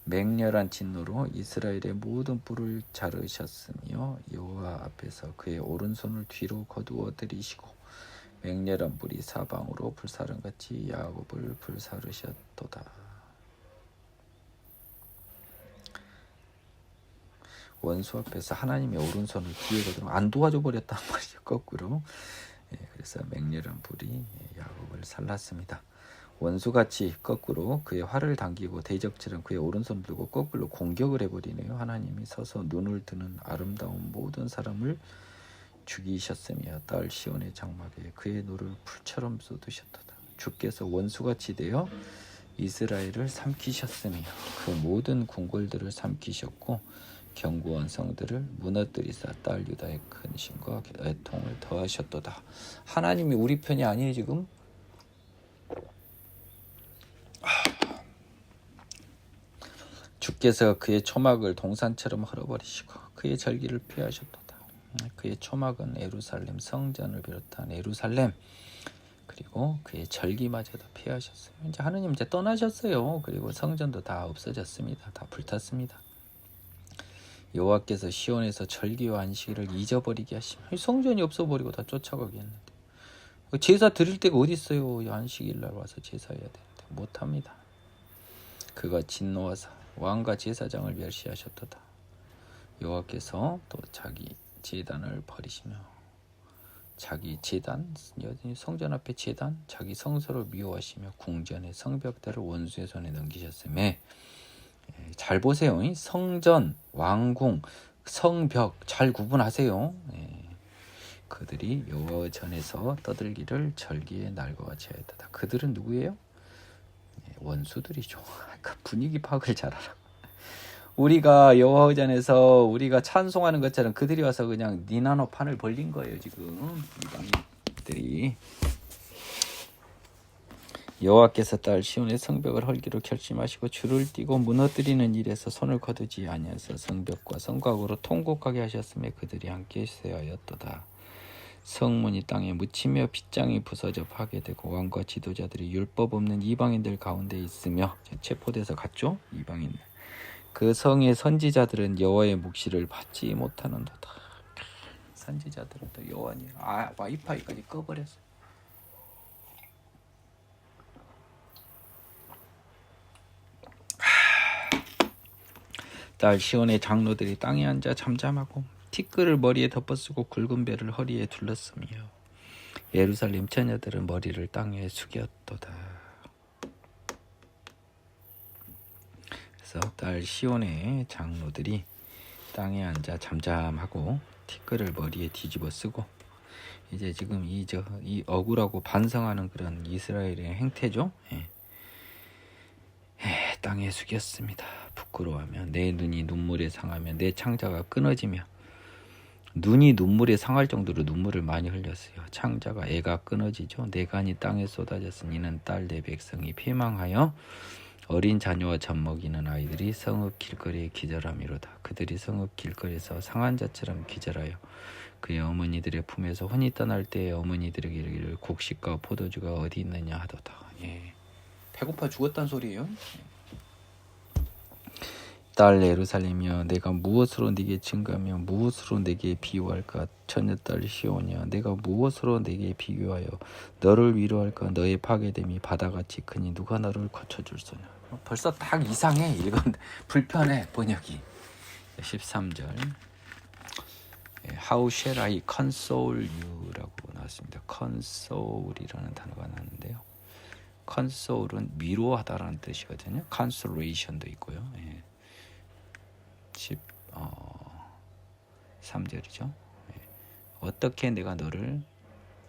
맹렬한 진노로 이스라엘의 모든 뿔을 자르셨으며 여호와 앞에서 그의 오른손을 뒤로 거두어 들이시고 맹렬한 불이 사방으로 불사른같이 야곱을 불사르셨도다. 원수 앞에서 하나님의 오른손을 뒤에 거두어 안 도와줘 버렸단 말이죠. 거꾸로. 그래서 맹렬한 불이 야곱을 살랐습니다. 원수같이 거꾸로 그의 활을 당기고 대적처럼 그의 오른손을 들고 거꾸로 공격을 해버리네요. 하나님이 서서 눈을 드는 아름다운 모든 사람을 죽이셨으며 딸 시온의 장막에 그의 노를 풀처럼 쏟으셨도다. 주께서 원수같이 되어 이스라엘을 삼키셨으며 그 모든 궁궐들을 삼키셨고 견고한 성들을 무너뜨리사 딸 유다의 근심과 애통을 더하셨도다. 하나님이 우리 편이 아니에요 지금. 주께서 그의 초막을 동산처럼 헐어버리시고 그의 절기를 피하셨도다. 그의 초막은 예루살렘 성전을 비롯한 예루살렘 그리고 그의 절기마저도 피하셨어요. 이제 하느님 이제 떠나셨어요. 그리고 성전도 다 없어졌습니다. 다 불탔습니다. 여호와께서 시온에서 절기와 안식일을 잊어버리게 하시며 성전이 없어버리고 다 쫓아가게 했는데 제사 드릴 때가 어디 있어요? 안식일날 와서 제사해야 되는데 못합니다. 그가 진노하사 왕과 제사장을 멸시하셨도다. 여호와께서 또 자기 제단을 버리시며 자기 제단, 여전히 성전 앞에 제단, 자기 성소를 미워하시며 궁전의 성벽들을 원수의 손에 넘기셨으며 잘 보세요. 성전, 왕궁, 성벽 잘 구분하세요. 그들이 여호와 전에서 떠들기를 절기의 날과 같이 하였다. 그들은 누구예요? 원수들이죠. 그러니까 분위기 파악을 잘하라고. 우리가 여호와 의전에서 우리가 찬송하는 것처럼 그들이 와서 그냥 니나노 판을 벌린 거예요. 지금 이방인들이. 여호와께서 딸 시온의 성벽을 헐기로 결심하시고 줄을 띄고 무너뜨리는 일에서 손을 거두지 아니하사 성벽과 성곽으로 통곡하게 하셨으며 그들이 함께 쇠하였도다. 성문이 땅에 묻히며 빗장이 부서져 파괴되고 왕과 지도자들이 율법 없는 이방인들 가운데 있으며 체포돼서 갔죠. 이방인들. 그 성의 선지자들은 여호와의 묵시를 받지 못하는도다. 선지자들은 또 여호와니 와이파이까지 꺼버렸어요. 딸 시온의 장로들이 땅에 앉아 잠잠하고 티끌을 머리에 덮어쓰고 굵은 배를 허리에 둘렀으며 예루살렘 처녀들은 머리를 땅에 숙였도다. 그래서 딸 시온의 장로들이 땅에 앉아 잠잠하고 티끌을 머리에 뒤집어 쓰고 이제 지금 이 억울하고 반성하는 그런 이스라엘의 행태죠. 땅에 숙였습니다. 부끄러워하며 내 눈이 눈물에 상하며 내 창자가 끊어지며 눈이 눈물에 상할 정도로 눈물을 많이 흘렸어요. 창자가 애가 끊어지죠. 내 간이 땅에 쏟아졌으니 이는 딸 내 백성이 패망하여 어린 자녀와 젖 먹이는 아이들이 성읍 길거리에 기절함이로다. 그들이 성읍 길거리에서 상한 자처럼 기절하여 그의 어머니들의 품에서 혼이 떠날 때에 어머니들에게 이르기를 곡식과 포도주가 어디 있느냐 하도다. 배고파 죽었단 소리예요. 딸 예루살렘이여 내가 무엇으로 네게 증거하며 무엇으로 네게 비유할까? 처녀딸 시온이여 내가 무엇으로 네게 비교하여 너를 위로할까? 너의 파괴됨이 바다같이 크니 누가 너를 고쳐줄소냐. 벌써 딱 이상해. 읽은 불편해 번역이. 13절 How shall I console you라고 나왔습니다. console이라는 단어가 나왔는데요. console은 위로하다라는 뜻이거든요. consolation도 있고요. 13절이죠. 어떻게 내가 너를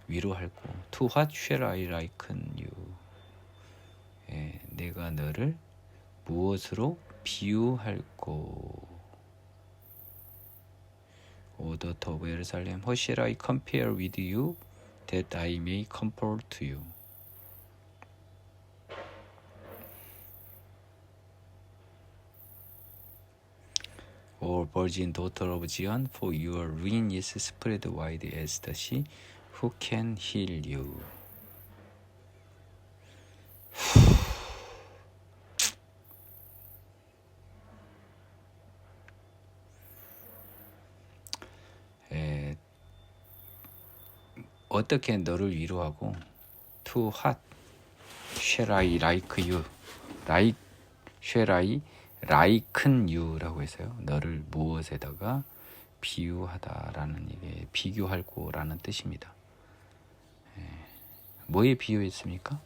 위로할꼬? To what shall I liken you? 내가 너를 무엇으로 비유할꼬? O daughter of Jerusalem, what shall I compare with you that I may comfort you? O virgin daughter of Zion, for your ruin is spread wide as the sea. Who can heal you? 어떻게 너를 위로하고 To what shall I like you? Like shall I liken you라고 해서요. 너를 무엇에다가 비유하다라는 이게 비교할고라는 뜻입니다. 뭐에 비유했습니까?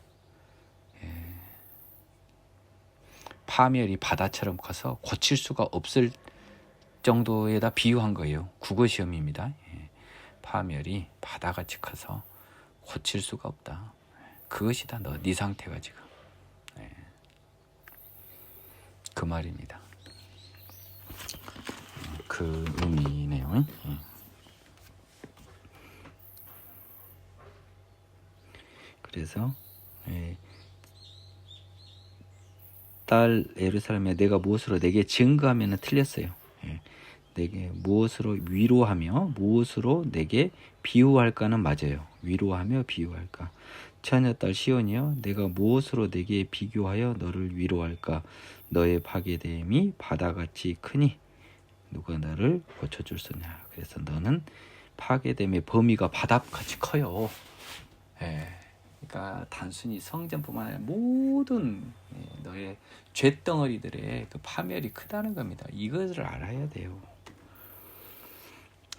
파멸이 바다처럼 커서 고칠 수가 없을 정도에다 비유한 거예요. 국어 시험입니다. 파멸이 바다같이 커서 고칠 수가 없다. 그것이다. 네 상태가 지금. 그 말입니다. 그 의미네요. 그래서 딸 예루살렘에 내가 무엇으로 내게 증거하면 틀렸어요. 내게 무엇으로 위로하며 무엇으로 내게 비유할까는 맞아요. 위로하며 비유할까. 처녀딸 시온이여 내가 무엇으로 내게 비교하여 너를 위로할까? 너의 파괴됨이 바다같이 크니 누가 너를 고쳐줄 소냐. 그래서 너는 파괴됨의 범위가 바다같이 커요. 그러니까 단순히 성전뿐만 아니라 모든 너의 죄덩어리들의 그 파멸이 크다는 겁니다. 이것을 알아야 돼요.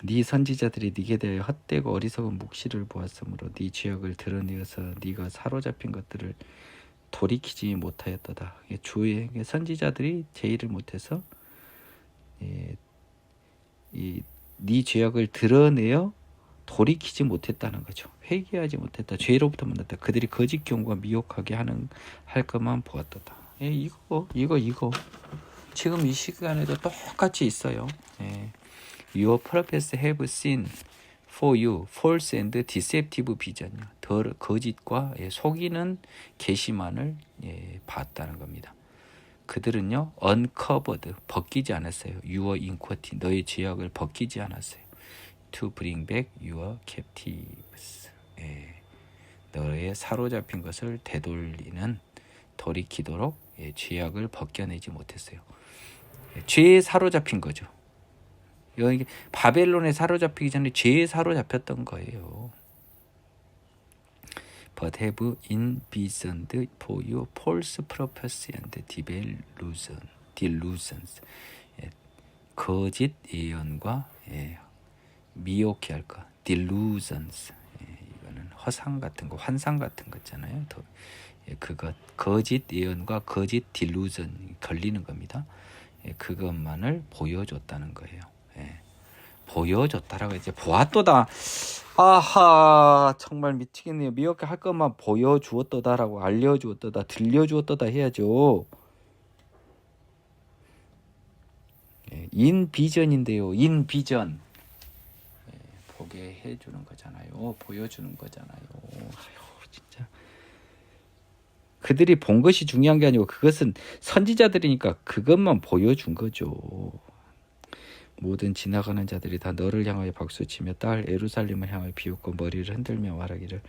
네 선지자들이 네게 대하여 헛되고 어리석은 묵시를 보았으므로 네 죄악을 드러내어서 네가 사로잡힌 것들을 돌이키지 못하였도다. 주의 선지자들이 제의를 못해서 네 죄악을 드러내어 돌이키지 못했다는 거죠. 회개하지 못했다. 죄로부터 만났다. 그들이 거짓 경고가 미혹하게 할 것만 보았도다. 이거 지금 이 시간에도 똑같이 있어요. Your prophets have seen for you false and deceptive vision. 거짓과 속이는 계시만을 봤다는 겁니다. 그들은요 uncovered 벗기지 않았어요. Your iniquity 너의 죄악을 벗기지 않았어요. To bring back your captives. 너의 사로잡힌 것을 돌이키도록 죄악을 벗겨내지 못했어요. 죄에 사로잡힌 거죠. 여기 바벨론에 사로잡히기 전에 죄에 사로잡혔던 거예요. But have imprisoned for you false prophecy and delusions. 거짓 예언과 미혹해 할 거, delusions. 이거는 허상 같은 거, 환상 같은 거 있잖아요. 그것 거짓 예언과 거짓 delusion 걸리는 겁니다. 그것만을 보여줬다는 거예요. 보여줬다라고 이제 보았도다. 아하, 정말 미치겠네요. 미혹해 할 것만 보여주었도다라고 알려주었도다, 들려주었도다 해야죠. 인비전인데요. 인비전. 보게 해주는 거잖아요. 보여주는 거잖아요. 아휴, 진짜. 그들이 본 것이 중요한 게 아니고 그것은 선지자들이니까 그것만 보여준 거죠. 모든 지나가는 자들이 다 너를 향하여 박수치며 딸 예루살렘을 향하여 비웃고 머리를 흔들며 말하기를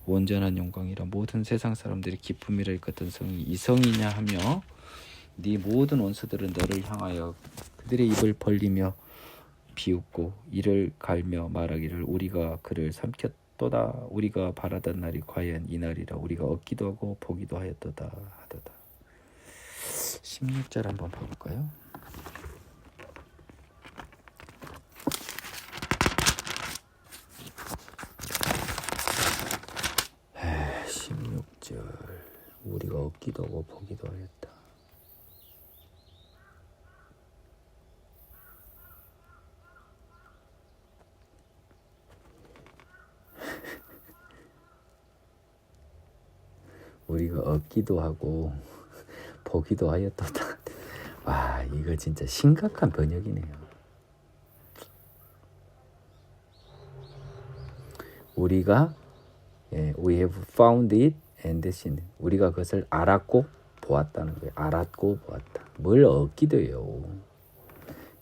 온전한 영광이라 모든 세상 사람들이 기쁨이라 일컫던 성이 이 성이냐 하며 네 모든 원수들은 너를 향하여 그들의 입을 벌리며 비웃고 이를 갈며 말하기를 우리가 그를 삼켰도다. 우리가 바라던 날이 과연 이 날이라. 우리가 얻기도 하고 보기도 하였도다 하도다. 16절 한번 봐볼까요? 16절 우리가 얻기도 하고 보기도 하였다. 우리가 얻기도 하고 보기도 하였도다. 와, 이거 진짜 심각한 번역이네요. 우리가 we have found it and seen. 우리가 그것을 알았고 보았다는 거예요. 알았고 보았다. 뭘 얻기도 해요.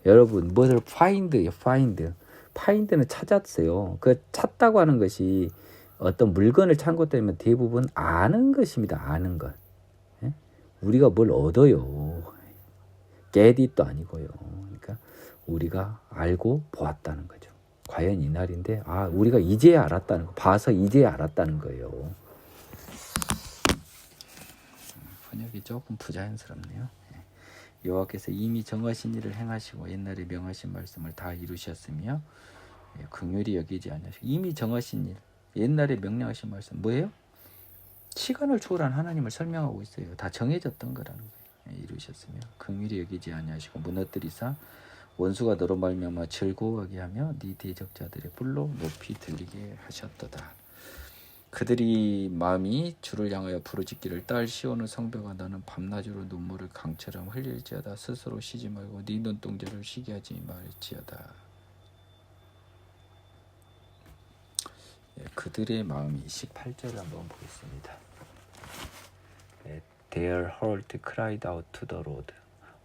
여러분, 뭐를 find요. find는 찾았어요. 그 찾다고 하는 것이 어떤 물건을 찾은 것 때문에 대부분 아는 것입니다. 아는 것. 우리가 뭘 얻어요. get it도 아니고요. 그러니까 우리가 알고 보았다는 거죠. 과연 이 날인데 우리가 이제 알았다는 거, 봐서 이제 알았다는 거예요. 번역이 조금 부자연스럽네요. 여호와께서 이미 정하신 일을 행하시고 옛날에 명하신 말씀을 다 이루셨으며 긍휼히 여기지 아니하시고 이미 정하신 일, 옛날에 명령하신 말씀 뭐예요? 시간을 초월한 하나님을 설명하고 있어요. 다 정해졌던 거라는 거예요. 이루셨으며 긍휼히 여기지 아니하시고 무너뜨리사 원수가 너로 말미암아 즐거워하게 하며 네 대적자들의 불로 높이 들리게 하셨도다. 그들이 마음이 주를 향하여 부르짖기를 딸 시온의 성벽아 너는 밤낮으로 눈물을 강처럼 흘릴지어다. 스스로 쉬지 말고 네 눈동자를 쉬게 하지 말지어다. 그들의 마음이 18절을 한번 보겠습니다. Their heart cried out to the Lord.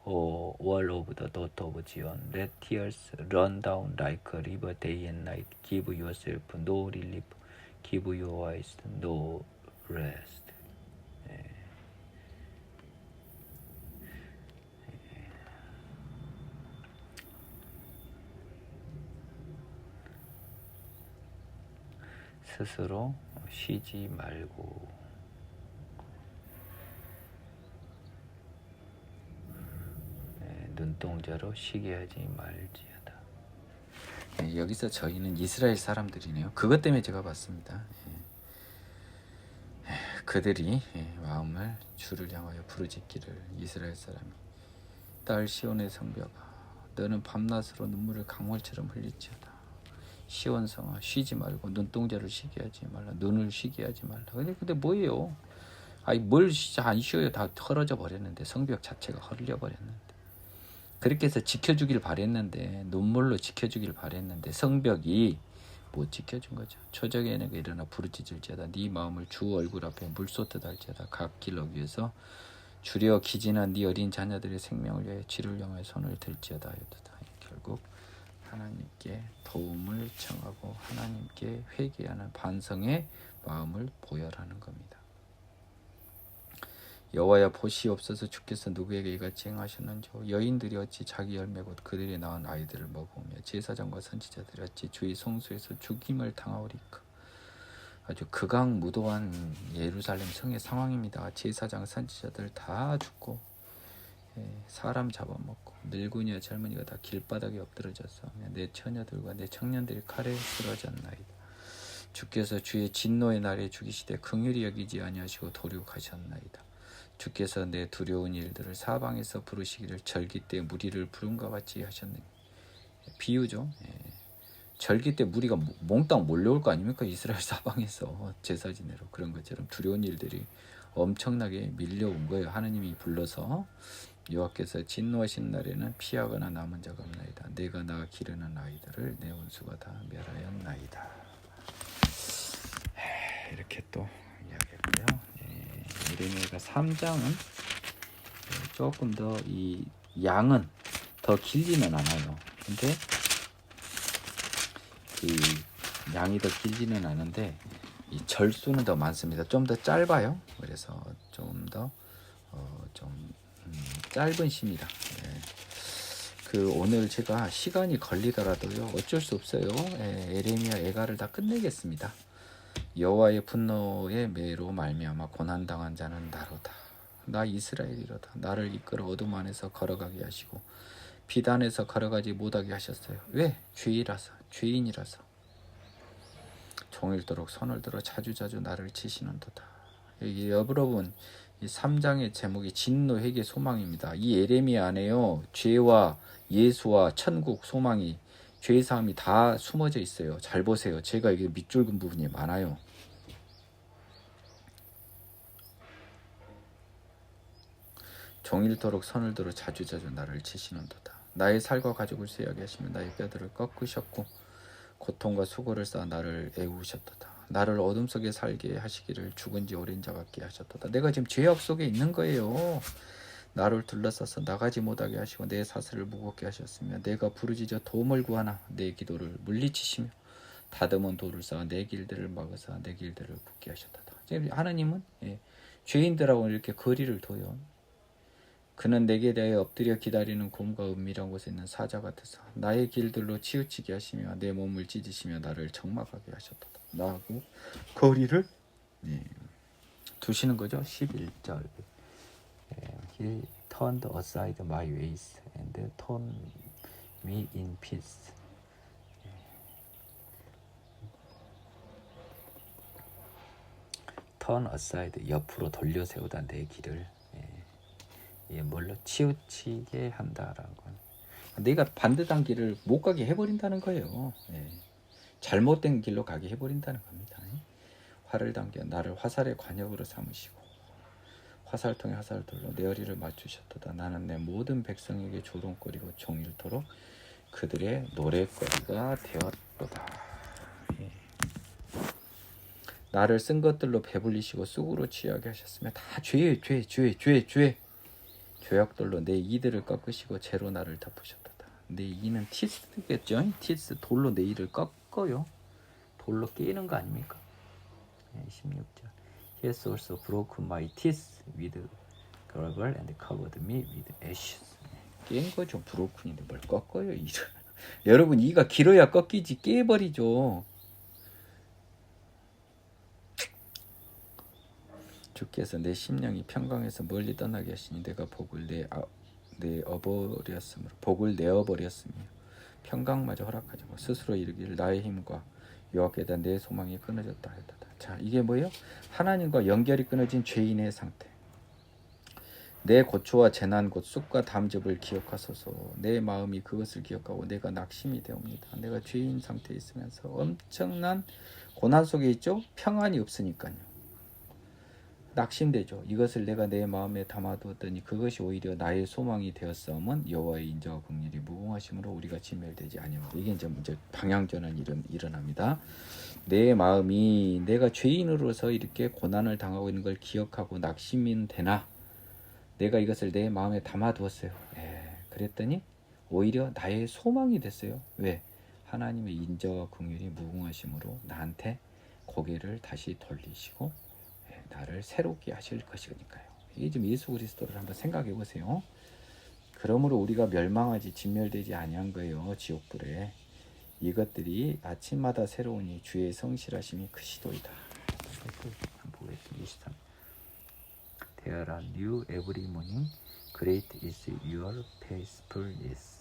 O wall of the daughter of Zion, let tears run down like a river day and night. Give yourself no relief, give your eyes no rest. 스스로 쉬지 말고 눈동자로 쉬게 하지 말지어다. 여기서 저희는 이스라엘 사람들이네요. 그것 때문에 제가 봤습니다. 그들이 마음을 주를 향하여 부르짖기를 이스라엘 사람이 딸 시온의 성벽아 너는 밤낮으로 눈물을 강물처럼 흘릴지어다. 시온성아 쉬지 말고 눈동자를 쉬게 하지 말라. 눈을 쉬게 하지 말라. 근데 뭐예요? 뭘 안 쉬어요. 다 헐어져 버렸는데 성벽 자체가 헐려 버렸는데 그렇게 해서 지켜주길 바랬는데 눈물로 지켜주길 바랬는데 성벽이 못 지켜준 거죠. 초적에 내가 일어나 부르짖을지어다. 네 마음을 주 얼굴 앞에 물쏟듯 할지어다. 각 길로 위해서 주려 기진한 네 어린 자녀들의 생명을 위해 주를 향하여 손을 들지어다 하였도다. 결국 하나님께 도움을 청하고 하나님께 회개하는 반성의 마음을 보여라는 겁니다. 여호와야 보시옵소서 주께서 누구에게 이같이 행하셨는지요. 여인들이 어찌 자기 열매 곧 그들이 낳은 아이들을 먹으며 제사장과 선지자들이 어찌 주의 성소에서 죽임을 당하오리까. 아주 극악무도한 예루살렘 성의 상황입니다. 제사장 선지자들 다 죽고 사람 잡아먹고 늙은이와 젊은이가 다 길바닥에 엎드러져서 내 처녀들과 내 청년들이 칼에 쓰러졌나이다. 주께서 주의 진노의 날에 죽이시되 긍휼히 여기지 아니하시고 도륙하셨나이다. 주께서 내 두려운 일들을 사방에서 부르시기를 절기 때 무리를 부름과 같이 하셨느니. 비유죠. 절기 때 무리가 몽땅 몰려올 거 아닙니까? 이스라엘 사방에서 제사 지내러. 그런 것처럼 두려운 일들이 엄청나게 밀려온 거예요. 하나님이 불러서 여호와께서 진노하신 날에는 피하거나 남은 자가 없나이다. 내가 낳아 기르는 아이들을 내 원수가 다 멸하였나이다. 이렇게 또 이야기했고요. 예레미야가 3장은 조금 더 이 양은 더 길지는 않아요. 근데 이 양이 더 길지는 않은데 이 절수는 더 많습니다. 좀 더 짧아요. 그래서 좀 더 짧은 시입니다. 그 오늘 제가 시간이 걸리더라도요 어쩔 수 없어요. 예레미야 애가를 다 끝내겠습니다. 여호와의 분노의 매로 말미암아 고난당한 자는 나로다. 나 이스라엘이로다. 나를 이끌어 어둠 안에서 걸어가게 하시고 비단에서 걸어가지 못하게 하셨어요. 왜? 죄인이라서. 종일토록 손을 들어 자주자주 나를 치시는도다. 여러분, 이 3장의 제목이 진노, 회개, 소망입니다. 이 예레미야 안에요 죄와 예수와 천국, 소망이, 죄의 사함이 다 숨어져 있어요. 잘 보세요. 제가 이게 밑줄 긋은 부분이 많아요. 종일토록 손을 들어 자주자주 나를 치시는도다. 나의 살과 가족을 쇠하게 하시며 나의 뼈들을 꺾으셨고 고통과 수고를 쌓아 나를 애우셨도다. 나를 어둠 속에 살게 하시기를 죽은 지 오랜 자 같게 하셨도다. 내가 지금 죄악 속에 있는 거예요. 나를 둘러싸서 나가지 못하게 하시고 내 사슬을 무겁게 하셨으며 내가 부르짖어 도움을 구하나 내 기도를 물리치시며 다듬은 돌을 쌓아 내 길들을 막으사 내 길들을 굳게 하셨도다. 지금 하나님은 죄인들하고 이렇게 거리를 둬요. 그는 내게 대하여 엎드려 기다리는 곰과 은밀한 곳에 있는 사자 같아서 나의 길들로 치우치게 하시며 내 몸을 찢으시며 나를 적막하게 하셨도다. 나하고 거리를 두시는 거죠. 11절 He turned aside my ways and turned me in peace. turn aside, 옆으로 돌려 세우다 내 길을 뭘로 치우치게 한다라고. 내가 반듯한 길을 못 가게 해버린다는 거예요. 잘못된 길로 가게 해버린다는 겁니다. 활을 당겨 나를 화살의 관역으로 삼으시고 화살통에 화살돌로 내 허리를 맞추셨도다. 나는 내 모든 백성에게 조롱거리고 종일토록 그들의 노랫거리가 되었도다. 나를 쓴 것들로 배불리시고 쑥으로 취하게 하셨으며 다 죄예요. 죄. 죄악돌로 내 이들을 꺾으시고 죄로 나를 덮으셨도다. 내 이는 티스겠죠. 티스, 돌로 내 이를 꺾어요. 돌로 깨는 거 아닙니까? 16절 He has also broken my teeth with gravel and covered me with ashes. 깬 거죠. 브로큰인데 뭘 꺾어요. 이를. 여러분, 이가 길어야 꺾이지 깨버리죠. 주께서 내 심령이 평강에서 멀리 떠나게 하시니 내가 복을 내어버렸으며 평강마저 허락하지 마. 스스로 이르기를 나의 힘과 여호와께다 내 소망이 끊어졌다 했다. 자, 이게 뭐예요? 하나님과 연결이 끊어진 죄인의 상태. 내 고초와 재난 곧 쑥과 담즙을 기억하소서. 내 마음이 그것을 기억하고 내가 낙심이 되옵니다. 내가 죄인 상태에 있으면서 엄청난 고난 속에 있죠. 평안이 없으니까요. 낙심되죠. 이것을 내가 내 마음에 담아두었더니 그것이 오히려 나의 소망이 되었사오면 여호와의 인자와 긍휼이 무궁하심으로 우리가 진멸되지 아니하리라. 이게 이제 방향전환이 일어납니다. 내 마음이 내가 죄인으로서 이렇게 고난을 당하고 있는 걸 기억하고 낙심이 되나? 내가 이것을 내 마음에 담아두었어요. 그랬더니 오히려 나의 소망이 됐어요. 왜? 하나님의 인자와 긍휼이 무궁하심으로 나한테 고개를 다시 돌리시고 나를 새롭게 하실 것이니까요. 이게 좀 예수 그리스도를 한번 생각해 보세요. 그러므로 우리가 멸망하지 진멸되지 아니한 거예요. 지옥불에. 이것들이 아침마다 새로우니 주의 성실하심이 크시도이다. 한번 보겠습니다. 23. There are new every morning. Great is your faithfulness.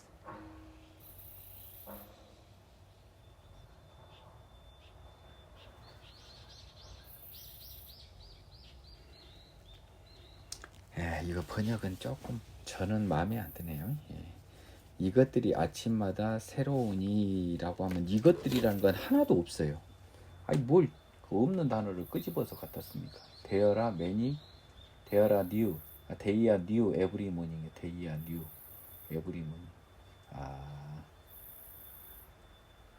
이거 번역은 조금 저는 마음에 안 드네요. 이것들이 아침마다 새로우니라고 하면 이것들이라는 건 하나도 없어요. 아니 뭘 그 없는 단어를 끄집어서 갖다 씁니까? 데어라 매니, 데어라 뉴, 데이야 뉴 에브리 모닝, 데이야 뉴 에브리 모닝.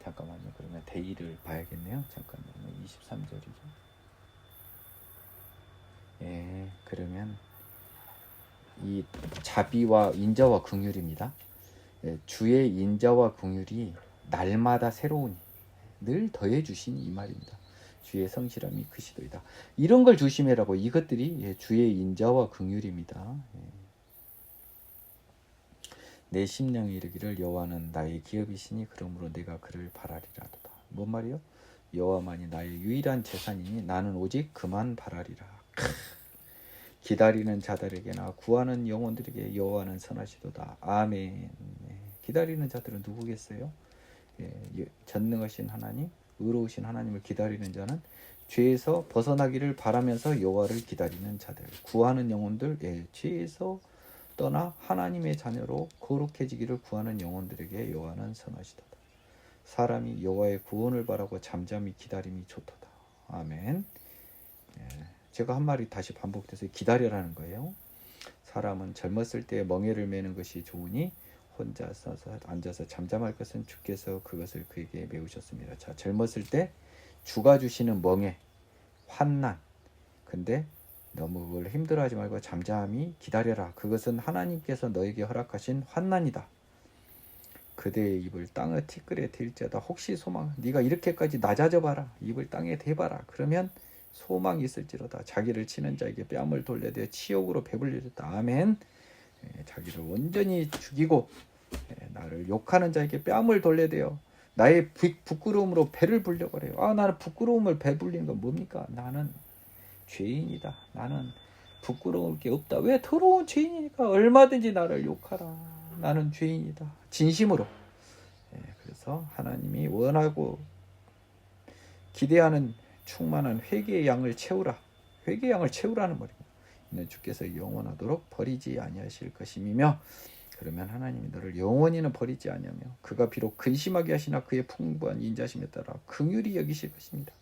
잠깐만요. 그러면 데이를 봐야겠네요. 잠깐만요. 23절이죠. 그러면 이 자비와 인자와 긍휼입니다. 주의 인자와 긍휼이 날마다 새로우니 늘 더해 주시니 이 말입니다. 주의 성실함이 크시도이다. 이런 걸 조심해라고. 이것들이 주의 인자와 긍휼입니다. 내 심령이 이르기를 여호와는 나의 기업이시니 그러므로 내가 그를 바라리라도다. 뭔 말이요? 여호와만이 나의 유일한 재산이니 나는 오직 그만 바라리라. 기다리는 자들에게나 구하는 영혼들에게 여호와는 선하시도다. 아멘. 기다리는 자들은 누구겠어요? 전능하신 하나님, 의로우신 하나님을 기다리는 자는 죄에서 벗어나기를 바라면서 여호와를 기다리는 자들, 구하는 영혼들, 죄에서 떠나 하나님의 자녀로 거룩해지기를 구하는 영혼들에게 여호와는 선하시도다. 사람이 여호와의 구원을 바라고 잠잠히 기다림이 좋도다. 아멘. 제가 한 말이 다시 반복돼서 기다려라는 거예요. 사람은 젊었을 때 멍에를 매는 것이 좋으니 혼자 서서 앉아서 잠잠할 것은 주께서 그것을 그에게 메우셨습니다. 자, 젊었을 때 주가 주시는 멍에, 환난. 근데 너무 그걸 힘들어하지 말고 잠잠히 기다려라. 그것은 하나님께서 너에게 허락하신 환난이다. 그대의 입을 땅의 티끌에 댈지어다. 혹시 소망, 네가 이렇게까지 낮아져 봐라. 입을 땅에 대봐라. 그러면 소망이 있을지로다. 자기를 치는 자에게 뺨을 돌려대어 치욕으로 배불리셨다. 아멘. 자기를 온전히 죽이고 나를 욕하는 자에게 뺨을 돌려대어 나의 부끄러움으로 배를 불려버려요. 나는 부끄러움을 배불리는 건 뭡니까? 나는 죄인이다. 나는 부끄러울 게 없다. 왜? 더러운 죄인이니까 얼마든지 나를 욕하라. 나는 죄인이다. 진심으로. 그래서 하나님이 원하고 기대하는 충만한 회개의 양을 채우라. 회개의 양을 채우라는 말입니다. 이는 주께서 영원하도록 버리지 아니하실 것임이며, 그러면 하나님이 너를 영원히는 버리지 아니하며 그가 비록 근심하게 하시나 그의 풍부한 인자심에 따라 긍휼히 여기실 것입니다.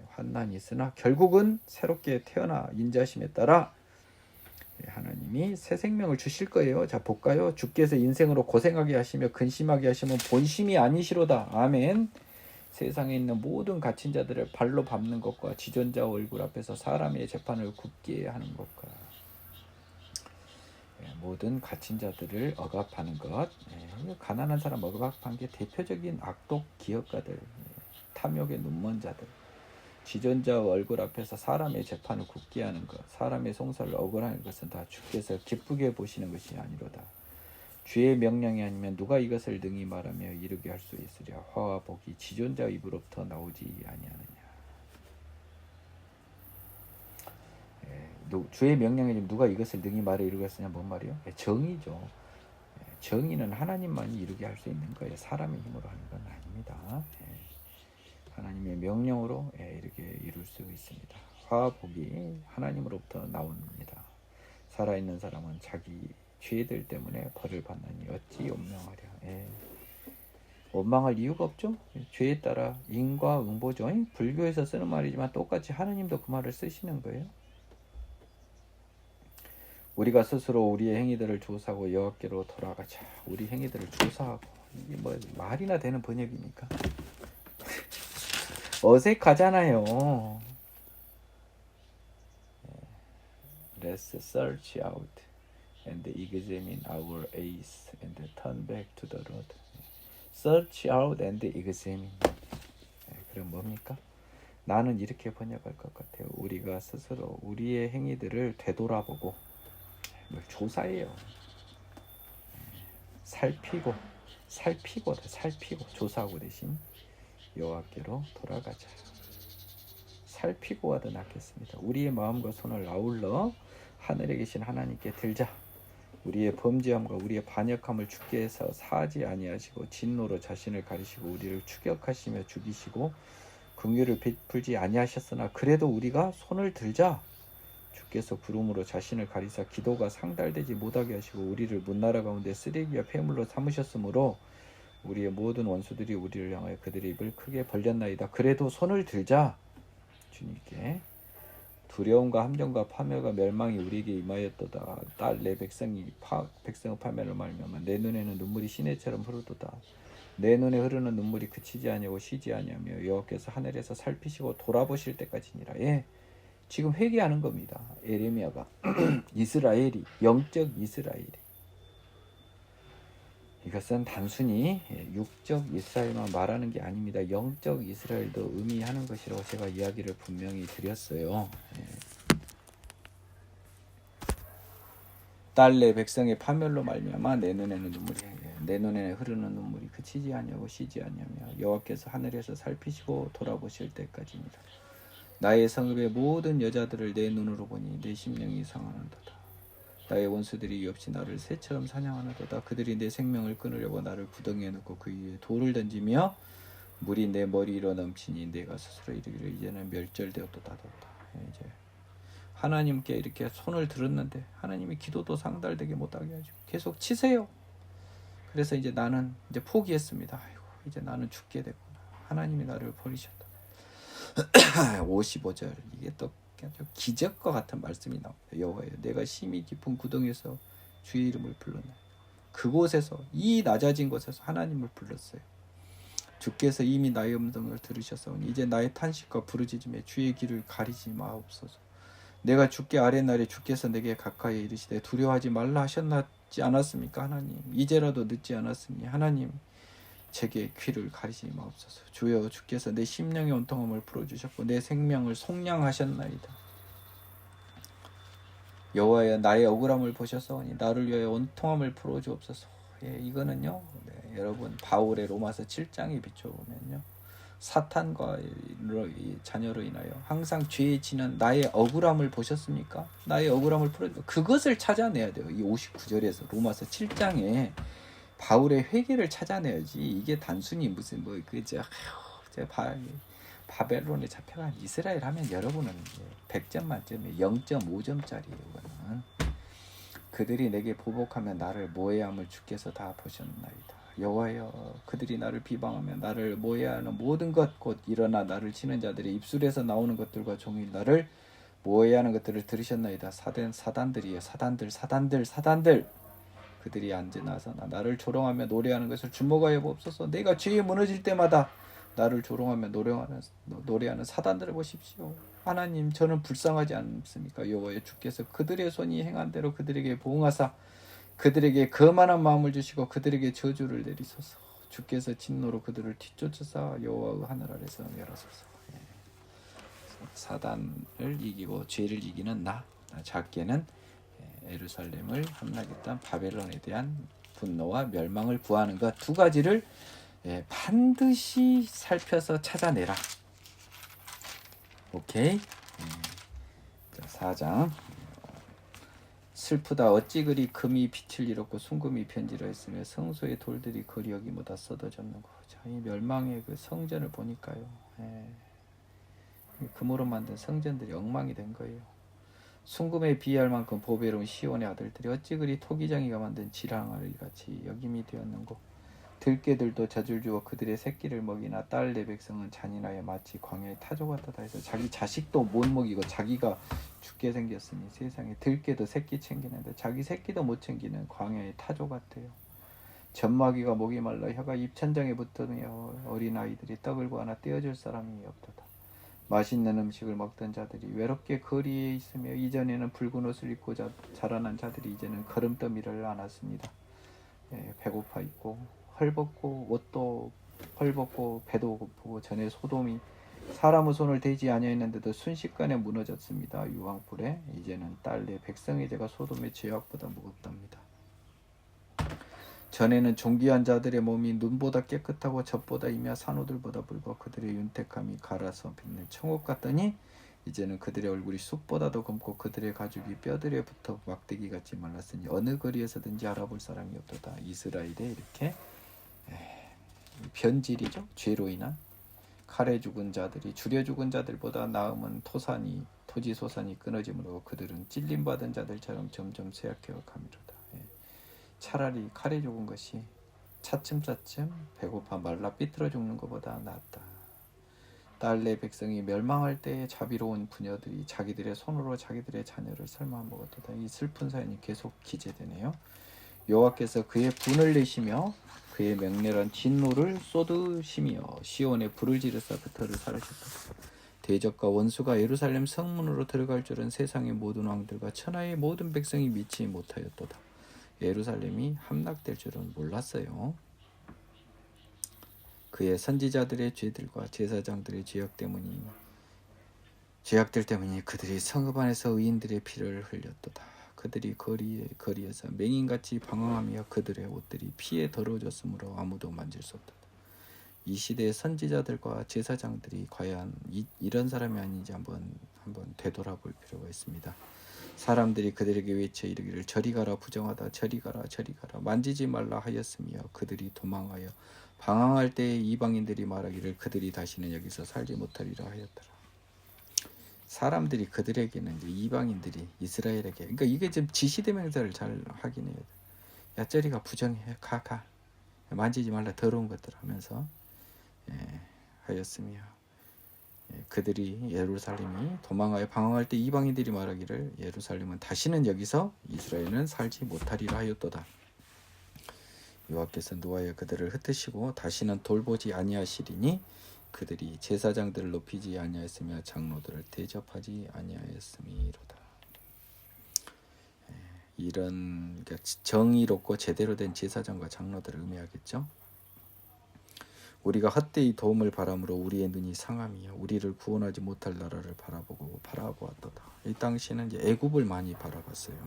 환난이 있으나 결국은 새롭게 태어나 인자심에 따라 하나님이 새 생명을 주실 거예요. 자, 볼까요? 주께서 인생으로 고생하게 하시며 근심하게 하시면 본심이 아니시로다. 아멘. 세상에 있는 모든 갇힌 자들을 발로 밟는 것과 지존자 얼굴 앞에서 사람의 재판을 굽게 하는 것과 모든 갇힌 자들을 억압하는 것. 가난한 사람 억압한 게 대표적인 악독 기업가들, 탐욕의 눈먼 자들, 지존자 얼굴 앞에서 사람의 재판을 굽게 하는 것, 사람의 송사를 억울하는 것은 다 주께서 기쁘게 보시는 것이 아니로다. 주의 명령이 아니면 누가 이것을 능히 말하며 이루게 할 수 있으랴. 화와 복이 지존자 입으로부터 나오지 아니하느냐. 주의 명령이 누가 이것을 능히 말해 이루게 했으냐. 뭔 말이요? 정의죠. 정의는 하나님만이 이루게 할 수 있는 거예요. 사람의 힘으로 하는 건 아닙니다. 하나님의 명령으로 이렇게 이룰 수 있습니다. 화와 복이 하나님으로부터 나옵니다. 살아있는 사람은 자기 죄들 때문에 벌을 받나니 어찌 원망하랴. 원망할 이유가 없죠. 죄에 따라 인과응보죠. 불교에서 쓰는 말이지만 똑같이 하나님도 그 말을 쓰시는 거예요. 우리가 스스로 우리의 행위들을 조사하고 여호와께로 돌아가자. 우리 행위들을 조사하고. 이게 뭐 말이나 되는 번역입니까? 어색하잖아요. Let's search out and examine our ways and turn back to the Lord. Search out and examine. 그럼 뭡니까? 나는 이렇게 번역할 것 같아요. 우리가 스스로 우리의 행위들을 되돌아보고 조사해요. 살피고 조사하고 대신 여호와께로 돌아가자. 살피고 와도 낫겠습니다. 우리의 마음과 손을 아울러 하늘에 계신 하나님께 들자. 우리의 범죄함과 우리의 반역함을 주께서 사하지 아니하시고 진노로 자신을 가리시고 우리를 추격하시며 죽이시고 긍휼을 베풀지 아니하셨으나 그래도 우리가 손을 들자 주께서 구름으로 자신을 가리사 기도가 상달되지 못하게 하시고 우리를 문나라 가운데 쓰레기와 폐물로 삼으셨으므로 우리의 모든 원수들이 우리를 향하여 그들의 입을 크게 벌렸나이다. 그래도 손을 들자. 주님께 두려움과 함정과 파멸과 멸망이 우리에게 임하였도다. 딸 내 백성의 파멸을 말미암아 내 눈에는 눈물이 시내처럼 흐르도다. 내 눈에 흐르는 눈물이 그치지 아니하고 쉬지 아니하며 여호와께서 하늘에서 살피시고 돌아보실 때까지니라. 예, 지금 회개하는 겁니다. 에레미야가 이스라엘이 영적 이스라엘이 이것은 단순히 육적 이스라엘만 말하는 게 아닙니다. 영적 이스라엘도 의미하는 것이라고 제가 이야기를 분명히 드렸어요. 딸 내 백성의 파멸로 말미암아 내 눈에는 흐르는 눈물이 그치지 아니하고 쉬지 아니하며 여호와께서 하늘에서 살피시고 돌아보실 때까지니라. 나의 성읍의 모든 여자들을 내 눈으로 보니 내 심령이 상하는도다. 나의 원수들이 없이 나를 새처럼 사냥하는도다. 그들이 내 생명을 끊으려고 나를 구덩이에 넣고 그 위에 돌을 던지며 물이 내 머리 위로 넘치니 내가 스스로 이르기를 이제는 멸절되었도다. 이제 하나님께 이렇게 손을 들었는데 하나님이 기도도 상달되게 못하게 하죠. 계속 치세요. 그래서 이제 나는 이제 포기했습니다. 아이고, 이제 나는 죽게 됐구나. 하나님이 나를 버리셨다. 55절 이게 또 기적과 같은 말씀이 나옵니다. 여호와여 내가 심히 깊은 구덩이에서 주의 이름을 불렀나이다. 그곳에서 이 낮아진 곳에서 하나님을 불렀어요. 주께서 이미 나의 음성을 들으셨사오니 이제 나의 탄식과 부르짖음에 주의 길을 가리지 마옵소서. 내가 죽게 아뢰날에 주께서 내게 가까이 이르시되 두려워하지 말라 하셨지 않았습니까? 하나님 이제라도 늦지 않았으니 하나님 제게 귀를 가리지 마옵소서. 주여 주께서 내 심령의 온통함을 풀어주셨고 내 생명을 속량하셨나이다. 여호와여 나의 억울함을 보셨사오니 나를 위하여 온통함을 풀어주옵소서. 예, 이거는요 여러분 바울의 로마서 7장에 비춰보면요 사탄과 자녀로 인하여 항상 죄에 지는 나의 억울함을 보셨습니까? 나의 억울함을 풀어주고 그것을 찾아내야 돼요. 이 59절에서 로마서 7장에 바울의 회개를 찾아내야지. 이게 단순히 무슨 바벨론에 잡혀간 이스라엘 하면 여러분은 100점 만점에 0.5점짜리예요. 이거는 그들이 내게 보복하면 나를 모해함을 주께서 다 보셨나이다. 여호와여 그들이 나를 비방하며 나를 모해하는 모든 것 곧 일어나 나를 치는 자들의 입술에서 나오는 것들과 종일 나를 모해하는 것들을 들으셨나이다. 사단들이여 사단들 그들이 앉아나서 나를 조롱하며 노래하는 것을 주목하여 보옵소서. 내가 죄에 무너질 때마다 나를 조롱하며 노래하는 사단들을 보십시오. 하나님 저는 불쌍하지 않습니까? 여호와여 주께서 그들의 손이 행한 대로 그들에게 보응하사 그들에게 거만한 마음을 주시고 그들에게 저주를 내리소서. 주께서 진노로 그들을 뒤쫓으사 여호와의 하늘 아래서 멸하소서. 사단을 이기고 죄를 이기는 나 작게는 예루살렘을 함락했던 바벨론에 대한 분노와 멸망을 구하는 것 두 가지를 반드시 살펴서 찾아내라. 오케이. 자, 4장 슬프다 어찌 그리 금이 빛을 잃었고 순금이 편지를 했으며 성소의 돌들이 거리 여기보다 쏟아졌는고. 자, 이 멸망의 그 성전을 보니까요. 금으로 만든 성전들이 엉망이 된 거예요. 순금에 비할 만큼 보배로운 시온의 아들들이 어찌 그리 토기장이가 만든 지랑아리 같이 여김이 되었는고. 들깨들도 젖을 주어 그들의 새끼를 먹이나 딸 내 백성은 잔인하여 마치 광야의 타조 같다 해서 자기 자식도 못 먹이고 자기가 죽게 생겼으니 세상에 들깨도 새끼 챙기는데 자기 새끼도 못 챙기는 광야의 타조 같아요. 젖먹이가 목이 말라 혀가 입천장에 붙으며 어린아이들이 떡을 구하나 떼어줄 사람이 없도다. 맛있는 음식을 먹던 자들이 외롭게 거리에 있으며 이전에는 붉은 옷을 입고 자라난 자들이 이제는 거름더미를 안았습니다. 배고파 있고 헐벗고 옷도 헐벗고 배도 고프고 전에 소돔이 사람의 손을 대지 아니했는데도 순식간에 무너졌습니다. 유황불에 이제는 딸 내 백성의 죄가 소돔의 죄악보다 무겁답니다. 전에는 존귀한 자들의 몸이 눈보다 깨끗하고 젖보다 이며 산호들보다 붉어 그들의 윤택함이 갈아서 빛는 청옥 같더니 이제는 그들의 얼굴이 숲보다도 검고 그들의 가죽이 뼈들에 붙어 막대기 같이 말랐으니 어느 거리에서든지 알아볼 사람이 없도다. 이스라엘에 이렇게 변질이죠. 죄로 인한 칼에 죽은 자들이 줄여 죽은 자들보다 나음은 토지 소산이 끊어짐으로 그들은 찔림받은 자들처럼 점점 쇠약해져 가미로다. 차라리 칼에 죽은 것이 차츰차츰 배고파 말라 삐뚤어 죽는 것보다 낫다. 딸내 백성이 멸망할 때에 자비로운 부녀들이 자기들의 손으로 자기들의 자녀를 삶아 먹었도다. 이 슬픈 사연이 계속 기재되네요. 여호와께서 그의 분을 내시며 그의 맹렬한 진노를 쏟으시며 시온에 불을 지르사 그 터를 사르셨다. 대적과 원수가 예루살렘 성문으로 들어갈 줄은 세상의 모든 왕들과 천하의 모든 백성이 믿지 못하였도다. 예루살렘이 함락될 줄은 몰랐어요. 그의 선지자들의 죄들과 제사장들의 죄악들 때문이 그들이 성읍 안에서 의인들의 피를 흘렸도다. 그들이 거리에서 맹인같이 방황하며 그들의 옷들이 피에 더러워졌으므로 아무도 만질 수 없다. 이 시대의 선지자들과 제사장들이 과연 이런 사람이 아닌지 한번 되돌아볼 필요가 있습니다. 사람들이 그들에게 외쳐 이르기를 저리 가라 부정하다 저리 가라 만지지 말라 하였으며 그들이 도망하여 방황할 때에 이방인들이 말하기를 그들이 다시는 여기서 살지 못하리라 하였더라. 사람들이 그들에게는 이제 이방인들이 이스라엘에게 그러니까 이게 지금 지시대명사를 잘 확인해야 돼. 야 저리가 부정해 가 만지지 말라 더러운 것들 하면서 하였으며 그들이 예루살렘이 도망하여 방황할 때 이방인들이 말하기를 예루살렘은 다시는 여기서 이스라엘은 살지 못하리라 하였도다. 여호와께서 노하여 그들을 흩으시고 다시는 돌보지 아니하시리니 그들이 제사장들을 높이지 아니하였으며 장로들을 대접하지 아니하였음이로다. 이런 정의롭고 제대로 된 제사장과 장로들을 의미하겠죠. 우리가 헛되이 도움을 바람으로 우리의 눈이 상하며 우리를 구원하지 못할 나라를 바라보았도다. 이 당시에는 이제 애굽을 많이 바라봤어요.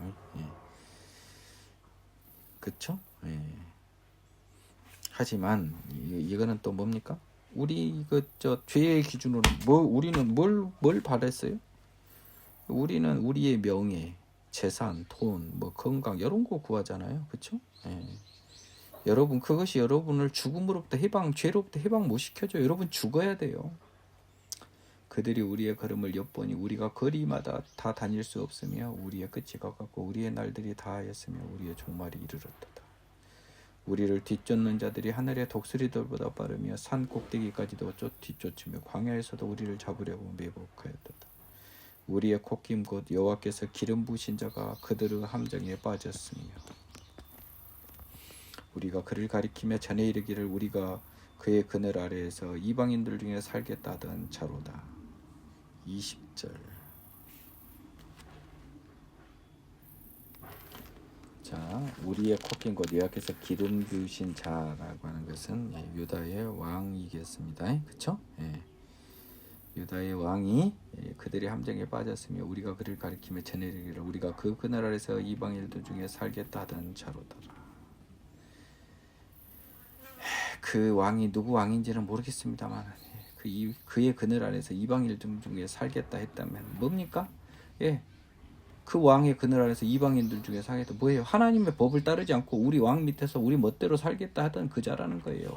그렇죠? 하지만 이거는 또 뭡니까? 우리 죄의 기준으로 우리는 뭘 바랬어요? 우리는 우리의 명예, 재산, 돈, 건강 이런 거 구하잖아요. 그렇죠? 여러분 그것이 여러분을 죽음으로부터 죄로부터 해방 못 시켜줘. 여러분 죽어야 돼요. 그들이 우리의 걸음을 엿보니 우리가 거리마다 다 다닐 수 없으며 우리의 끝이 가깝고 우리의 날들이 다하였으며 우리의 종말이 이르렀도다. 우리를 뒤쫓는 자들이 하늘의 독수리들보다 빠르며 산 꼭대기까지도 뒤쫓으며 광야에서도 우리를 잡으려고 매복하였도다. 우리의 콧김 곧 여호와께서 기름 부으신 자가 그들의 함정에 빠졌으며 우리가 그를 가리키며 전에 이르기를 우리가 그의 그늘 아래에서 이방인들 중에 살겠다 하던 자로다. 20절. 자, 우리의 콧긴 곧 여호와께서 기름 부으신 자라고 하는 것은 유다의 왕이겠습니다. 그렇죠? 유다의 왕이 그들의 함정에 빠졌으며 우리가 그를 가리키며 전에 이르기를 우리가 그 그늘 아래에서 이방인들 중에 살겠다 하던 자로더라. 그 왕이 누구 왕인지는 모르겠습니다만 그의 그늘 아래에서 이방인들 중에 살겠다 했다면 뭡니까? 그 왕의 그늘 아래에서 이방인들 중에 살겠다 뭐예요? 하나님의 법을 따르지 않고 우리 왕 밑에서 우리 멋대로 살겠다 하던 그 자라는 거예요.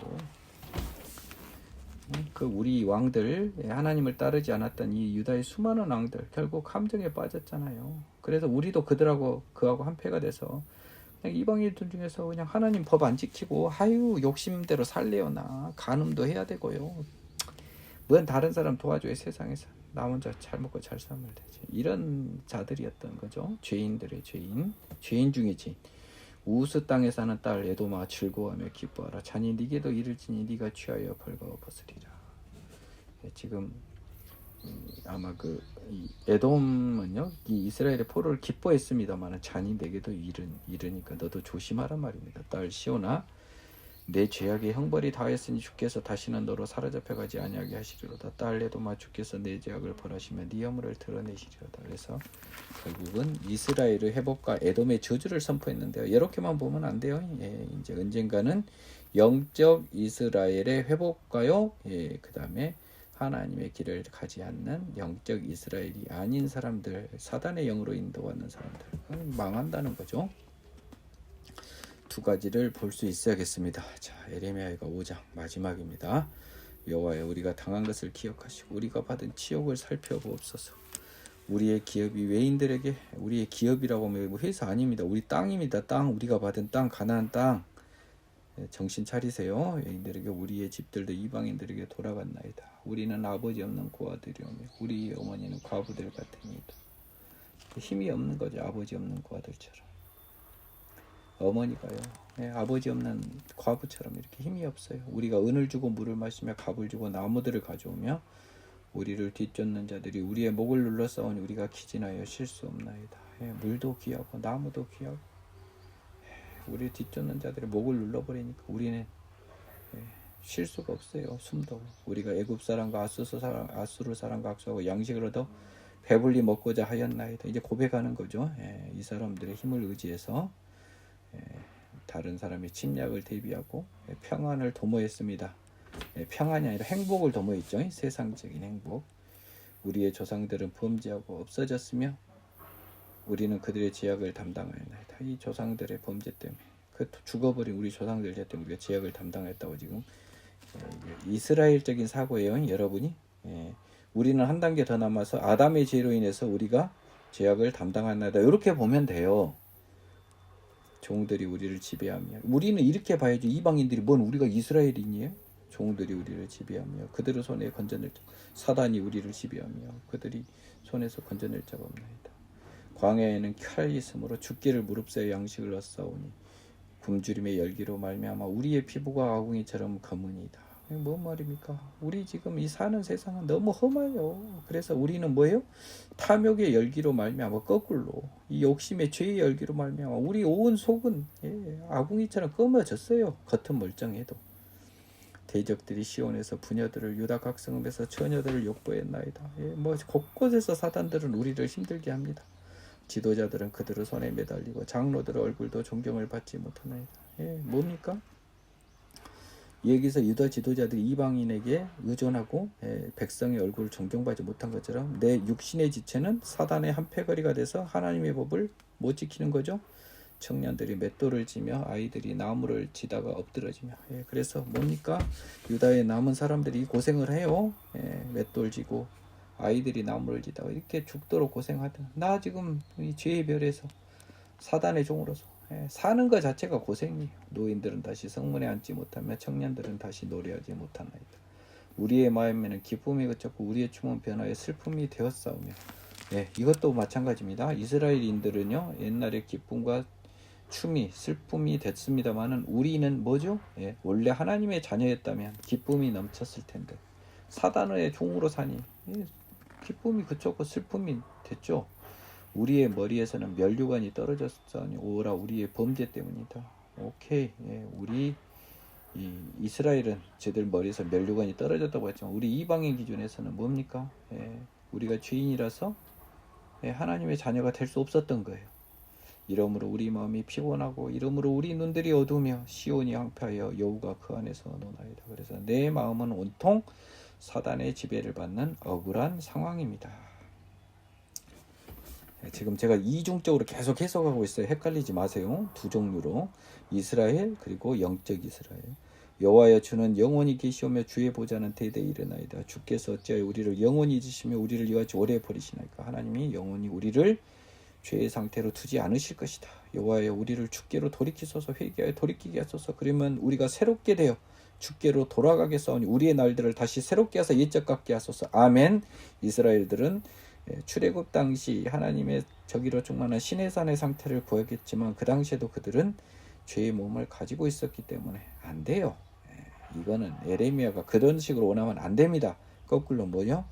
그 우리 왕들 하나님을 따르지 않았던 이 유다의 수많은 왕들 결국 함정에 빠졌잖아요. 그래서 우리도 그하고 한패가 돼서 그냥 이방인들 중에서 그냥 하나님 법 안 지키고 욕심대로 살래요. 나 간음도 해야 되고요. 뭔 다른 사람 도와줘요. 세상에서 나 혼자 잘 먹고 잘 살면 되지. 이런 자들이었던 거죠. 죄인들의 죄인 중에 죄인. 우스 땅에 사는 딸 에돔아 즐거워하며 기뻐하라. 자니 네게도 이를지니 네가 취하여 벌거벗으리라. 지금 아마 이 에돔은요 이 이스라엘의 포로를 기뻐했습니다만 자니 내게도 이르니까 너도 조심하란 말입니다. 딸 시온아 내 죄악의 형벌이 다하였으니 주께서 다시는 너로 사로잡혀가지 아니하게 하시리로다. 딸 에돔아 주께서 내 죄악을 벌하시며 네 허물을 드러내시리로다. 그래서 결국은 이스라엘의 회복과 에돔의 저주를 선포했는데요. 이렇게만 보면 안 돼요. 이제 언젠가는 영적 이스라엘의 회복과요. 그 다음에 하나님의 길을 가지 않는 영적 이스라엘이 아닌 사람들, 사단의 영으로 인도받는 사람들 망한다는 거죠. 두 가지를 볼 수 있어야겠습니다. 자, 에레미야가 5장 마지막입니다. 여호와여, 우리가 당한 것을 기억하시고 우리가 받은 치욕을 살펴보옵소서. 우리의 기업이 외인들에게, 우리의 기업이라고 하면 회사 아닙니다. 우리 땅입니다. 땅, 우리가 받은 땅, 가나안 땅. 정신 차리세요. 외인들에게, 우리의 집들도 이방인들에게 돌아갔나이다. 우리는 아버지 없는 고아들이오며 우리의 어머니는 과부들 같으니이다. 힘이 없는 거죠. 아버지 없는 고아들처럼. 어머니가요, 아버지 없는 과부처럼 이렇게 힘이 없어요. 우리가 은을 주고 물을 마시며 갑을 주고 나무들을 가져오며 우리를 뒤쫓는 자들이 우리의 목을 눌러 싸우니 우리가 기진하여 쉴 수 없나이다. 물도 귀하고 나무도 귀하고 우리 뒤쫓는 자들의 목을 눌러버리니까 우리는 쉴 수가 없어요. 숨도. 우리가 애굽 사람과 아수르 사람과 악수하고 양식을 얻어 배불리 먹고자 하였나이다. 이제 고백하는 거죠. 이 사람들의 힘을 의지해서 다른 사람의 침략을 대비하고 평안을 도모했습니다. 평안이 아니라 행복을 도모했죠. 세상적인 행복. 우리의 조상들은 범죄하고 없어졌으며 우리는 그들의 죄악을 담당하였나이다. 이 조상들의 범죄 때문에, 그 죽어버린 우리 조상들 때문에 우리가 죄악을 담당했다고 지금 이스라엘적인 사고예요. 여러분이. 우리는 한 단계 더 남아서 아담의 죄로 인해서 우리가 죄악을 담당하나이다. 이렇게 보면 돼요. 종들이 우리를 지배하며, 우리는 이렇게 봐야죠. 이방인들이 뭔 우리가 이스라엘인이에요? 종들이 우리를 지배하며 그들의 손에 건져낼 자, 사단이 우리를 지배하며 그들이 손에서 건져낼 자가 없나이다. 광야에는 칼이 있으므로 죽기를 무릅쓰여 양식을 얻사오니 굶주림의 열기로 말미암아 우리의 피부가 아궁이처럼 검으니이다. 뭔 말입니까? 우리 지금 이 사는 세상은 너무 험해요. 그래서 우리는 뭐예요? 탐욕의 열기로 말미암아 거꾸로 이 욕심의 죄의 열기로 말미암아 우리 온 속은 아궁이처럼 검어졌어요. 겉은 멀쩡해도. 대적들이 시온에서 부녀들을, 유다 각성읍에서 처녀들을 욕보했나이다. 뭐 곳곳에서 사단들은 우리를 힘들게 합니다. 지도자들은 그들의 손에 매달리고 장로들의 얼굴도 존경을 받지 못하나이다. 뭡니까? 여기서 유다 지도자들이 이방인에게 의존하고 백성의 얼굴을 존경받지 못한 것처럼 내 육신의 지체는 사단의 한 패거리가 돼서 하나님의 법을 못 지키는 거죠. 청년들이 맷돌을 지며 아이들이 나무를 지다가 엎드러지며, 그래서 뭡니까? 유다에 남은 사람들이 고생을 해요. 맷돌 지고 아이들이 나무를 지다가 이렇게 죽도록 고생하던, 나 지금 이 죄의 별에서 사단의 종으로서 사는 것 자체가 고생이에요. 노인들은 다시 성문에 앉지 못하며 청년들은 다시 노래하지 못하나이다. 우리의 마음에는 기쁨이 그쳤고 우리의 춤은 변화에 슬픔이 되었사오며. 이것도 마찬가지입니다. 이스라엘인들은요, 옛날에 기쁨과 춤이 슬픔이 됐습니다만은 우리는 뭐죠? 원래 하나님의 자녀였다면 기쁨이 넘쳤을 텐데 사단의 종으로 사니 기쁨이 그쳤고 슬픔이 됐죠. 우리의 머리에서는 면류관이 떨어졌으니 오라 우리의 범죄 때문이다. 오케이. 우리 이스라엘은 저들 머리에서 면류관이 떨어졌다고 했지만 우리 이방인 기준에서는 뭡니까? 우리가 죄인이라서 하나님의 자녀가 될 수 없었던 거예요. 이러므로 우리 마음이 피곤하고 이러므로 우리 눈들이 어두우며 시온이 황폐하여 여호가 그 안에서 노나이다. 그래서 내 마음은 온통 사단의 지배를 받는 억울한 상황입니다. 지금 제가 이중적으로 계속 해석하고 있어요. 헷갈리지 마세요. 두 종류로 이스라엘 그리고 영적 이스라엘. 여호와여, 주는 영원히 계시오며 주의 보좌는 대대에 이르나이다. 주께서 어찌하여 우리를 영원히 잊으시며 우리를 이같이 오래 버리시나이까. 하나님이 영원히 우리를 죄의 상태로 두지 않으실 것이다. 여호와여, 우리를 주께로 돌이키소서. 회개하여 돌이키게 하소서. 그러면 우리가 새롭게 되어 주께로 돌아가겠사오니 우리의 날들을 다시 새롭게 하사 옛적 같게 하소서. 아멘. 이스라엘들은 출애굽 당시 하나님의 저기로 충만한 시내산의 상태를 구하겠지만 그 당시에도 그들은 죄의 몸을 가지고 있었기 때문에 안 돼요. 이거는 에레미야가 그런 식으로 원하면 안 됩니다. 거꾸로 뭐요?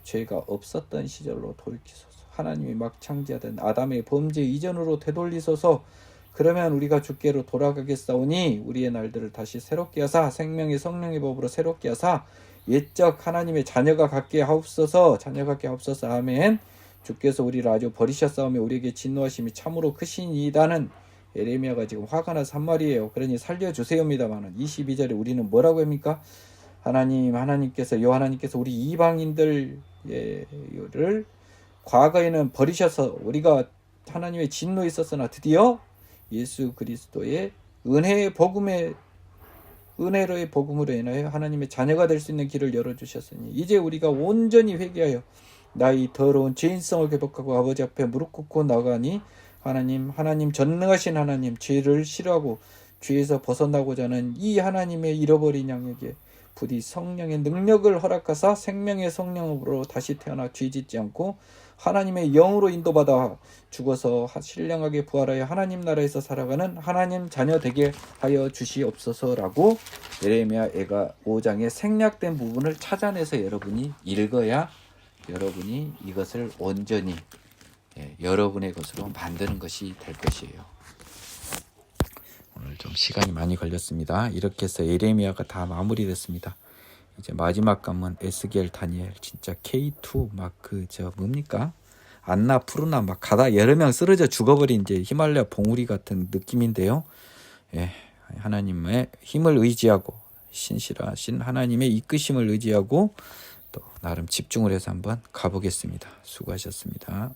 죄가 없었던 시절로 돌이키소서. 하나님이 막 창조하던 아담의 범죄 이전으로 되돌리소서. 그러면 우리가 주께로 돌아가겠사오니 우리의 날들을 다시 새롭게 하사 생명의 성령의 법으로 새롭게 하사 옛적 하나님의 자녀가 갖게 하옵소서. 자녀 갖게 하옵소서. 아멘. 주께서 우리를 아주 버리셨사오며 우리에게 진노하심이 참으로 크시니이다는 에레미야가 지금 화가 나서 한 말이에요. 그러니 살려주세요입니다만은 22절에 우리는 뭐라고 합니까? 하나님께서 하나님께서 우리 이방인들을 과거에는 버리셔서 우리가 하나님의 진노에 있었으나 드디어 예수 그리스도의 은혜로의 복음으로 인하여 하나님의 자녀가 될 수 있는 길을 열어주셨으니 이제 우리가 온전히 회개하여 나의 더러운 죄인성을 회복하고 아버지 앞에 무릎 꿇고 나가니 하나님 전능하신 하나님, 죄를 싫어하고 죄에서 벗어나고자 하는 이 하나님의 잃어버린 양에게 부디 성령의 능력을 허락하사 생명의 성령으로 다시 태어나 죄짓지 않고 하나님의 영으로 인도받아 죽어서 신령하게 부활하여 하나님 나라에서 살아가는 하나님 자녀 되게 하여 주시옵소서라고 예레미야 5장의 생략된 부분을 찾아내서 여러분이 읽어야 여러분이 이것을 온전히 여러분의 것으로 만드는 것이 될 것이에요. 오늘 좀 시간이 많이 걸렸습니다. 이렇게 해서 예레미야가 다 마무리됐습니다. 이제 마지막 관문 에스겔 다니엘 진짜 K2 막 뭡니까? 안나 푸르나 막 가다 여러 명 쓰러져 죽어버린 이제 히말라야 봉우리 같은 느낌인데요. 하나님의 힘을 의지하고 신실하신 하나님의 이끄심을 의지하고 또 나름 집중을 해서 한번 가보겠습니다. 수고하셨습니다.